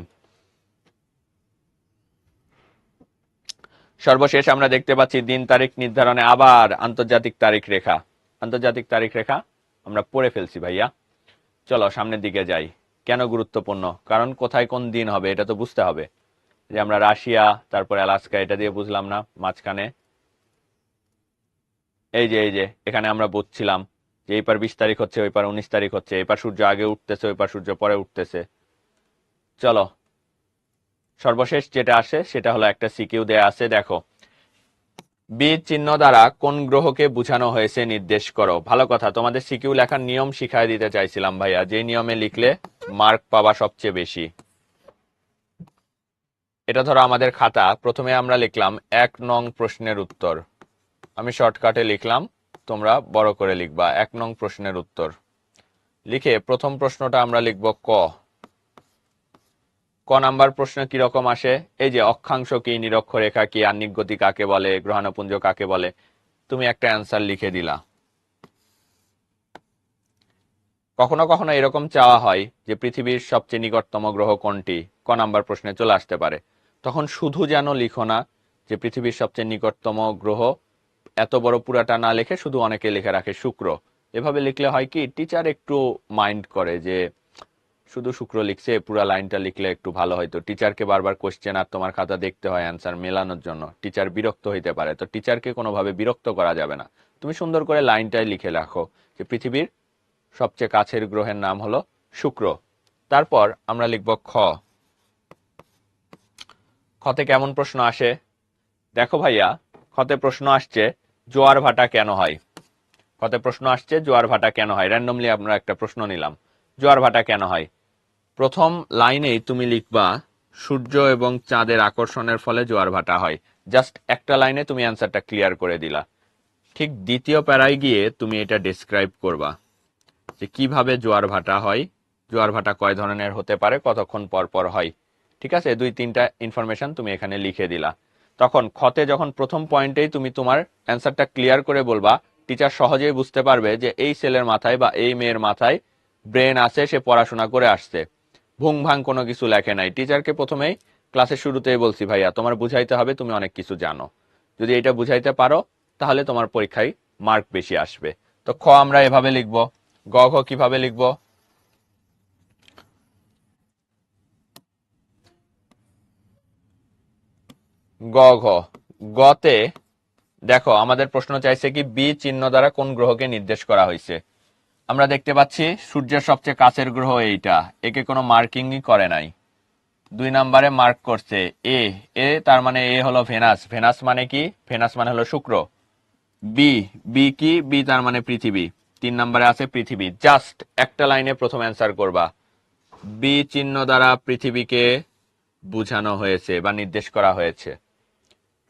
সর্বশেষ আমরা দেখতে পাচ্ছি দিন তারিখ নির্ধারণে আবার আন্তর্জাতিক তারিখ রেখা। আন্তর্জাতিক তারিখ রেখা আমরা পড়ে ফেলছি ভাইয়া। চলো সামনের দিকে যাই। কেন গুরুত্বপূর্ণ? কারণ কোথায় কোন দিন হবে এটা তো বুঝতে হবে। যে আমরা রাশিয়া, তারপর আলাস্কা, এটা দিয়ে বুঝলাম না। মাঝখানে এই যে এখানে আমরা বুঝছিলাম যে এই পার 20 তারিখ হচ্ছে, ওই পার 19 তারিখ হচ্ছে, এই পার সূর্য আগে উঠতেছে, ওই পার সূর্য পরে উঠতেছে। চলো সর্বশেষ যেটা আসে সেটা হলো একটা সিকিউ দেয়া আছে, দেখো। বীর চিহ্ন দ্বারা কোন গ্রহকে বোঝানো হয়েছে নির্দেশ করো। ভালো কথা, তোমাদের সিকিউ লেখার নিয়ম শিখাই দিতে চাইছিলাম ভাইয়া, যে নিয়মে লিখলে মার্ক পাবা সবচেয়ে বেশি। এটা ধরো আমাদের খাতা, প্রথমে আমরা লিখলাম 1 নং প্রশ্নের উত্তর। আমি শর্টকাটে লিখলাম, তোমরা বড় করে লিখবা। 1 নং প্রশ্নের উত্তর লিখে প্রথম প্রশ্নটা আমরা লিখব ক। ক নাম্বার প্রশ্ন কিরকম আসে? এই যে অক্ষাংশ কি, নিরক্ষরেখা কি, আহ্নিক গতি কাকে বলে, গ্রহাণুপুঞ্জ কাকে বলে, তুমি একটা অ্যান্সার লিখে দিলা। কখনো কখনো এরকম চাওয়া হয় যে পৃথিবীর সবচেয়ে নিকটতম গ্রহ কোনটি, ক নাম্বার প্রশ্নে চলে আসতে পারে। তখন শুধু যেন লিখো না যে পৃথিবীর সবচেয়ে নিকটতম গ্রহ, এত বড় পুরাটা না লিখে শুধু অনেকে লিখে রাখে শুক্র। এভাবে লিখলে হয় কি, টিচার একটু মাইন্ড করে যে শুধু শুক্র লিখছে, পুরা লাইনটা লিখলে একটু ভালো হয়তো। টিচারকে বারবার কোশ্চেন আর তোমার খাতা দেখতে হয় অ্যান্সার মেলানোর জন্য, টিচার বিরক্ত হইতে পারে। তো টিচারকে কোনোভাবে বিরক্ত করা যাবে না, তুমি সুন্দর করে লাইনটাই লিখে রাখো যে পৃথিবীর সবচেয়ে কাছের গ্রহের নাম হলো শুক্র। তারপর আমরা লিখব খ। খতে কেমন প্রশ্ন আসে? দেখো ভাইয়া, খতে প্রশ্ন আসছে জোয়ার ভাটা কেন হয়। খতে প্রশ্ন আসছে জোয়ার ভাটা কেন হয়। র্যান্ডমলি আমরা একটা প্রশ্ন নিলাম, জোয়ার ভাটা কেন হয়। প্রথম লাইনেই তুমি লিখবা সূর্য এবং চাঁদের আকর্ষণের ফলে জোয়ার ভাটা হয়। জাস্ট একটা লাইনে তুমি অ্যান্সারটা ক্লিয়ার করে দিলা। ঠিক দ্বিতীয় প্যারায় গিয়ে তুমি এটা ডেসক্রাইব করবা যে কিভাবে জোয়ার ভাটা হয়, জোয়ার ভাটা কয় ধরনের হতে পারে, কতক্ষণ পর পর হয়। ঠিক আছে, 2-3টা ইনফরমেশন তুমি এখানে লিখে দিলা। তখন খতে যখন প্রথম পয়েন্টেই তুমি তোমার অ্যান্সারটা ক্লিয়ার করে বলবা, টিচার সহজেই বুঝতে পারবে যে এই ছেলের মাথায় বা এই মেয়ের মাথায় ব্রেন আছে, সে পড়াশোনা করে আসছে, ভুং ভাং কোনো কিছু লেখে নাই। টিচারকে প্রথমেই ক্লাসের শুরুতেই বলছি, ভাইয়া তোমার বুঝাইতে হবে, তুমি অনেক কিছু জানো। যদি এটা বুঝাইতে পারো তাহলে তোমার পরীক্ষায় মার্ক বেশি আসবে। তো খ আমরা এভাবে লিখব। গ ঘ কিভাবে লিখব? গ ঘ গতে দেখো আমাদের প্রশ্ন চাইছে কি বি চিহ্ন দ্বারা কোন গ্রহকে নির্দেশ করা হয়েছে। আমরা দেখতে পাচ্ছি সূর্যের সবচেয়ে কাছের গ্রহ এইটা, একে কোনো মার্কিংই করে নাই। 2 নম্বরে মার্ক করছে এ, এ তার মানে এ হলো ভেনাস, ভেনাস মানে কি, ভেনাস মানে হলো শুক্র। বি, বি কি, বি তার মানে পৃথিবী, 3 নম্বরে আছে পৃথিবী। জাস্ট একটা লাইনে প্রথম অ্যান্সার করবা, বি চিহ্ন দ্বারা পৃথিবীকে বুঝানো হয়েছে বা নির্দেশ করা হয়েছে।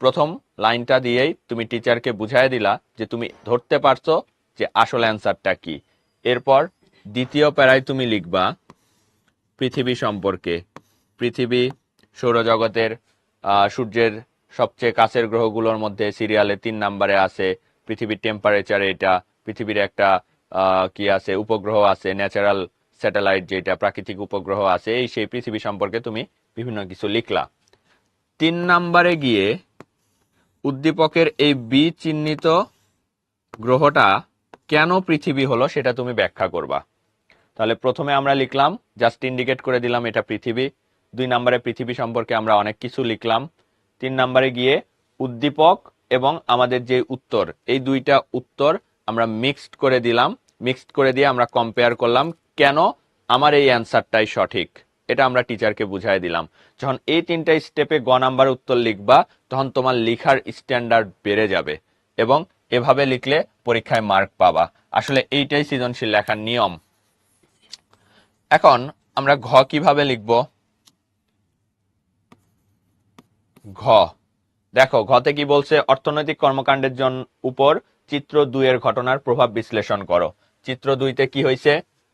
প্রথম লাইনটা দিয়েই তুমি টিচারকে বুঝাই দিলা যে তুমি ধরতে পারছো যে আসল অ্যান্সারটা কি। এরপর দ্বিতীয় প্যারায় তুমি লিখবা পৃথিবী সম্পর্কে। পৃথিবী সৌরজগতের সূর্যের সবচেয়ে কাছের গ্রহগুলোর মধ্যে সিরিয়ালে 3 নম্বরে আছে। পৃথিবীর টেম্পারেচার এটা, পৃথিবীর একটা কি আছে, উপগ্রহ আছে, ন্যাচারাল স্যাটেলাইট যেটা প্রাকৃতিক উপগ্রহ আছে, এই সেই পৃথিবী সম্পর্কে তুমি বিভিন্ন কিছু লিখলা। 3 নম্বরে গিয়ে উদ্দীপকের এই বি চিহ্নিত গ্রহটা কেন পৃথিবী হলো সেটা তুমি ব্যাখ্যা করবা। তাহলে প্রথমে আমরা লিখলাম, জাস্ট ইন্ডিকেট করে দিলাম এটা পৃথিবী। 2 নম্বরে পৃথিবী সম্পর্কে আমরা অনেক কিছু লিখলাম। 3 নম্বরে গিয়ে উদ্দীপক এবং আমাদের যে উত্তর, এই দুইটা উত্তর আমরা মিক্সড করে দিলাম। মিক্সড করে দিয়ে আমরা কম্পেয়ার করলাম কেন আমার এই অ্যান্সারটাই সঠিক, এটা আমরা টিচারকে বুঝাই দিলাম। যখন এই 3টা স্টেপে গ নাম্বার উত্তর লিখবা তখন তোমার লেখার স্ট্যান্ডার্ড বেড়ে যাবে এবং এভাবে লিখলে পরীক্ষায় মার্ক পাবা। আসলে এইটাই সৃজনশীল লেখার নিয়ম। এখন আমরা ঘ কিভাবে লিখব? ঘ দেখো ঘতে কি বলছে, অর্থনৈতিক কর্মকাণ্ডের উপর চিত্র 2-এর ঘটনার প্রভাব বিশ্লেষণ করো। চিত্র 2-তে কি হয়েছে,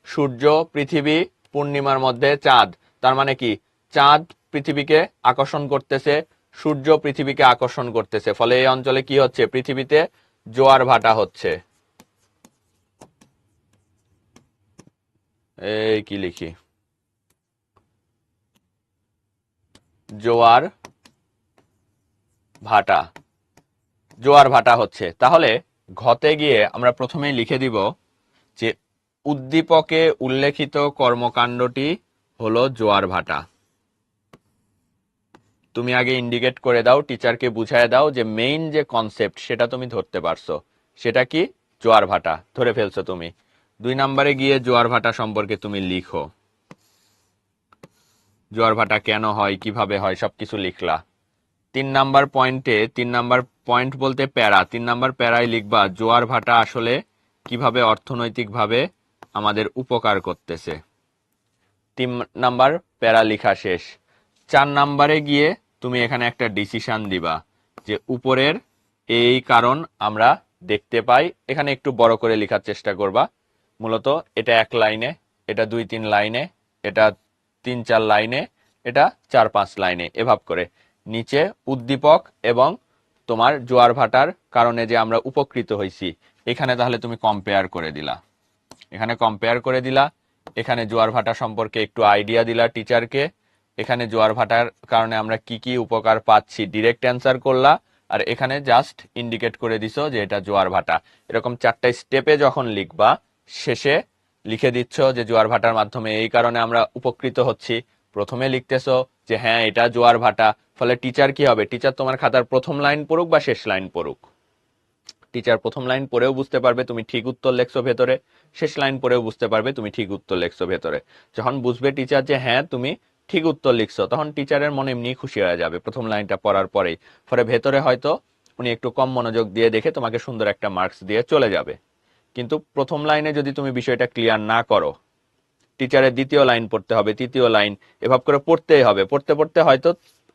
সূর্য, পৃথিবী, পূর্ণিমার মধ্যে চাঁদ। তার মানে কি, চাঁদ পৃথিবীকে আকর্ষণ করতেছে, সূর্য পৃথিবীকে আকর্ষণ করতেছে, ফলে এই অঞ্চলে কি হচ্ছে, পৃথিবীতে জোয়ার ভাটা হচ্ছে। এই কি লিখি, জোয়ার ভাটা, জোয়ার ভাটা হচ্ছে। তাহলে ঘতে গিয়ে আমরা প্রথমেই লিখে দিব যে উদ্দীপকে উল্লেখিত কর্মকাণ্ডটি হলো জোয়ার ভাটা। তুমি আগে ইন্ডিকেট করে দাও, টিচারকে বুঝায় দাও যে মেইন যে কনসেপ্ট সেটা তুমি ধরতে পারছো, সেটা কি, জোয়ার ভাটা ধরে ফেলছো তুমি। 2 নম্বরে গিয়ে জোয়ার ভাটা সম্পর্কে তুমি লিখো, জোয়ার ভাটা কেন হয়, কিভাবে হয়, সবকিছু লিখলা। 3 নম্বর পয়েন্টে, 3 নম্বর পয়েন্ট বলতে প্যারা, 3 নম্বর প্যারায় লিখবা জোয়ার ভাটা আসলে কিভাবে অর্থনৈতিকভাবে আমাদের উপকার করতেছে। 3 নম্বর প্যারা লিখা শেষ। 4 নম্বরে গিয়ে তুমি এখানে একটা ডিসিশন দিবা যে উপরের এই কারণ আমরা দেখতে পাই, এখানে একটু বড় করে লেখার চেষ্টা করবা। মূলত এটা 1 লাইনে, এটা 2-3 লাইনে, এটা 3-4 লাইনে, এটা 4-5 লাইনে, এভাব করে নিচে উদ্দীপক এবং তোমার জোয়ার ভাটার কারণে যে আমরা উপকৃত হয়েছি, এখানে তাহলে তুমি কম্পেয়ার করে দিলা, এখানে কম্পেয়ার করে দিলা, এখানে জোয়ার ভাটা সম্পর্কে একটু আইডিয়া দিলা টিচারকে, এখানে জোয়ার ভাটার কারণে আমরা কি কি উপকার পাচ্ছি ডিরেক্ট অ্যান্সার করলা, আর এখানে জাস্ট ইন্ডিকেট করে দিছো যে এটা জোয়ার ভাটা। এরকম 4টা স্টেপে যখন লিখবা, শেষে লিখে দিচ্ছ যে জোয়ার ভাটার মাধ্যমে এই কারণে আমরা উপকৃত হচ্ছি। প্রথমে লিখতেছো যে হ্যাঁ এটা জোয়ার ভাটা, ফলে টিচার কি হবে, টিচার তোমার খাতার প্রথম লাইন পড়ুক বা শেষ লাইন পড়ুক, টিচার প্রথম লাইন পড়েও বুঝতে পারবে তুমি ঠিক উত্তর লেখছো ভেতরে, শেষ লাইন পড়েও বুঝতে পারবে তুমি ঠিক উত্তর লেখছো ভেতরে। যখন বুঝবে টিচার যে হ্যাঁ তুমি ঠিক উত্তর লিখছো, তখন টিচারের মনে এমনি খুশি হয়ে যাবে প্রথম লাইনটা পড়ার পরেই। ফলে ভেতরে হয়তো উনি একটু কম মনোযোগ দিয়ে দেখে তোমাকে সুন্দর একটা মার্কস দিয়ে চলে যাবে। কিন্তু প্রথম লাইনে যদি তুমি বিষয়টা ক্লিয়ার না করো, টিচারের দ্বিতীয় লাইন পড়তে হবে, তৃতীয় লাইন, এভাবে করে পড়তেই হবে। পড়তে পড়তে হয়তো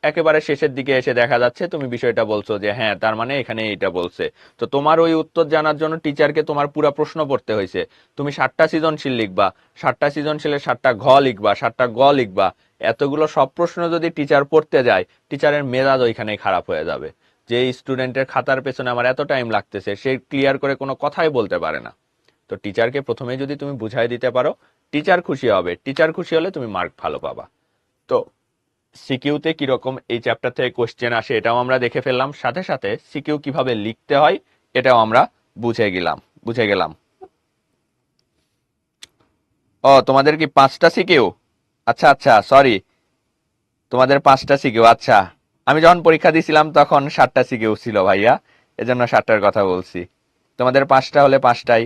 একেবারে শেষের দিকে এসে দেখা যাচ্ছে তুমি বিষয়টা বলছো যে হ্যাঁ তার মানে এখানে এইটা বলছে। তো তোমার ওই উত্তর জানার জন্য টিচারকে তোমার পুরা প্রশ্ন পড়তে হয়েছে। তুমি 7টা সৃজনশীল লিখবা, 7টা সৃজনশীলের 7টা ঘ লিখবা, 7টা গ লিখবা। এতগুলো সব প্রশ্ন যদি টিচার পড়তে যায়, টিচারের মেজাজ ওইখানেই খারাপ হয়ে যাবে। যে স্টুডেন্টের খাতার পেছনে আমার এত টাইম লাগতেছে, সে ক্লিয়ার করে কোনো কথাই বলতে পারে না। তো টিচারকে প্রথমে যদি তুমি বুঝাই দিতে পারো, টিচার খুশি হবে। টিচার খুশি হলে তুমি মার্ক ভালো পাবা। তো সিকিউতে কিরকম এই চ্যাপ্টার থেকে কোশ্চেন আসে এটাও আমরা দেখে ফেললাম, সাথে সাথে সিকিউ কিভাবে লিখতে হয় এটাও আমরা বুঝে গেলাম। ও, তোমাদের কি 5টা সিকিউ? আচ্ছা আচ্ছা, সরি, তোমাদের 5টা সিকিউ। আচ্ছা, আমি যখন পরীক্ষা দিছিলাম তখন 7টা সিকিউ ছিল ভাইয়া, এজন্য 7টার কথা বলছি। তোমাদের 5টা হলে 5টাই।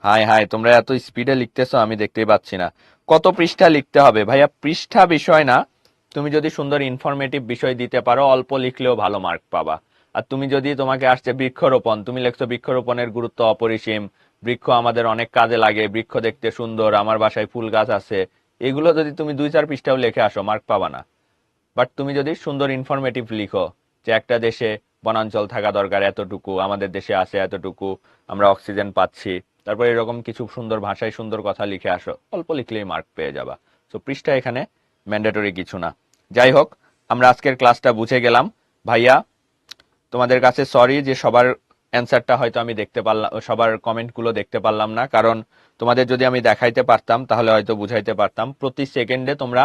হাই হাই, তোমরা এত স্পিডে লিখতেছো আমি দেখতেই পাচ্ছি না। কত পৃষ্ঠা লিখতে হবে ভাইয়া? পৃষ্ঠা বিষয় না, তুমি যদি সুন্দর ইনফরমেটিভ বিষয় দিতে পারো অল্প লিখলেও ভালো মার্ক পাবা। আর তুমি যদি, তোমাকে আসছে বৃক্ষরোপণ, তুমি লিখছো বৃক্ষরোপণের গুরুত্ব অপরিসীম, বৃক্ষ আমাদের অনেক কাজে লাগে, বৃক্ষ দেখতে সুন্দর, আমার বাসায় ফুল গাছ আছে, এগুলো যদি তুমি 2-4 পৃষ্ঠাও লিখে আসো, মার্ক পাবা না। বাট তুমি যদি সুন্দর ইনফরমেটিভ লিখো যে একটা দেশে বনাঞ্চল থাকা দরকার এতটুকু, আমাদের দেশে আছে এতটুকু, আমরা অক্সিজেন পাচ্ছি, তারপর এরকম কিছু সুন্দর ভাষায় সুন্দর কথা লিখে আসো, অল্প লিখলেই মার্ক পেয়ে যাবা। তো পৃষ্ঠা এখানে ম্যান্ডেটরি কিছু না। যাই হোক, আমরা আজকের ক্লাসটা বুঝে গেলাম। ভাইয়া, তোমাদের কাছে সরি যে সবার অ্যান্সারটা হয়তো আমি দেখতে পারলাম, সবার কমেন্টগুলো দেখতে পারলাম না, কারণ তোমাদের যদি আমি দেখাইতে পারতাম তাহলে হয়তো বুঝাইতে পারতাম। প্রতি সেকেন্ডে তোমরা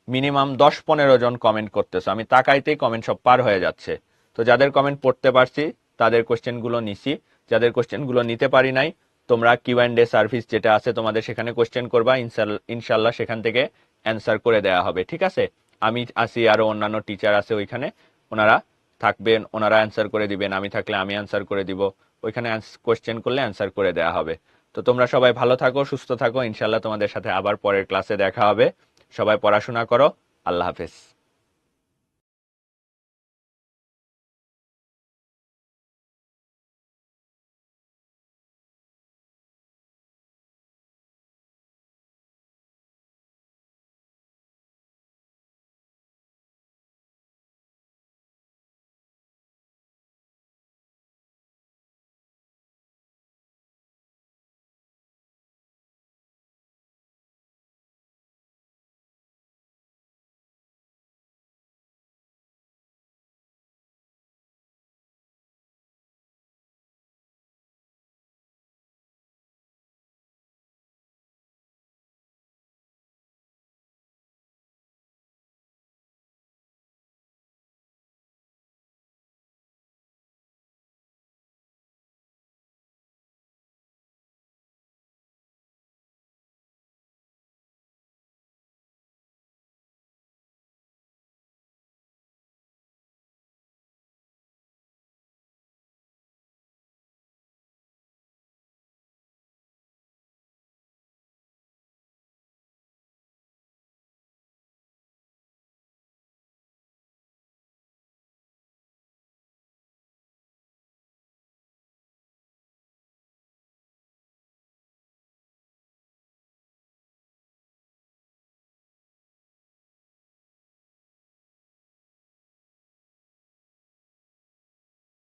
মিনিমাম 10-15 জন কমেন্ট করতেছো, আমি তাকাইতেই কমেন্ট সব পার হয়ে যাচ্ছে। তো যাদের কমেন্ট পড়তে পারছি তাদের কোশ্চেনগুলো নিছি, যাদের কোশ্চেনগুলো নিতে পারি নাই, তোমরা কিউ&এ সার্ভিস যেটা আছে তোমাদের, সেখানে কোশ্চেন করবা, ইনশাল্লাহ সেখান থেকে অ্যান্সার করে দেওয়া হবে, ঠিক আছে? আমি আছি, আরো অন্যান্য টিচার আছে ওইখানে, ওনারা থাকবেন, ওনারা অ্যান্সার করে দিবেন, আমি থাকলে আমি অ্যান্সার করে দিব। ওইখানে কোশ্চেন করলে অ্যান্সার করে দেওয়া হবে। তো তোমরা সবাই ভালো থাকো, সুস্থ থাকো, ইনশাল্লাহ তোমাদের সাথে আবার পরের ক্লাসে দেখা হবে। সবাই পড়াশোনা করো। আল্লাহ হাফেজ।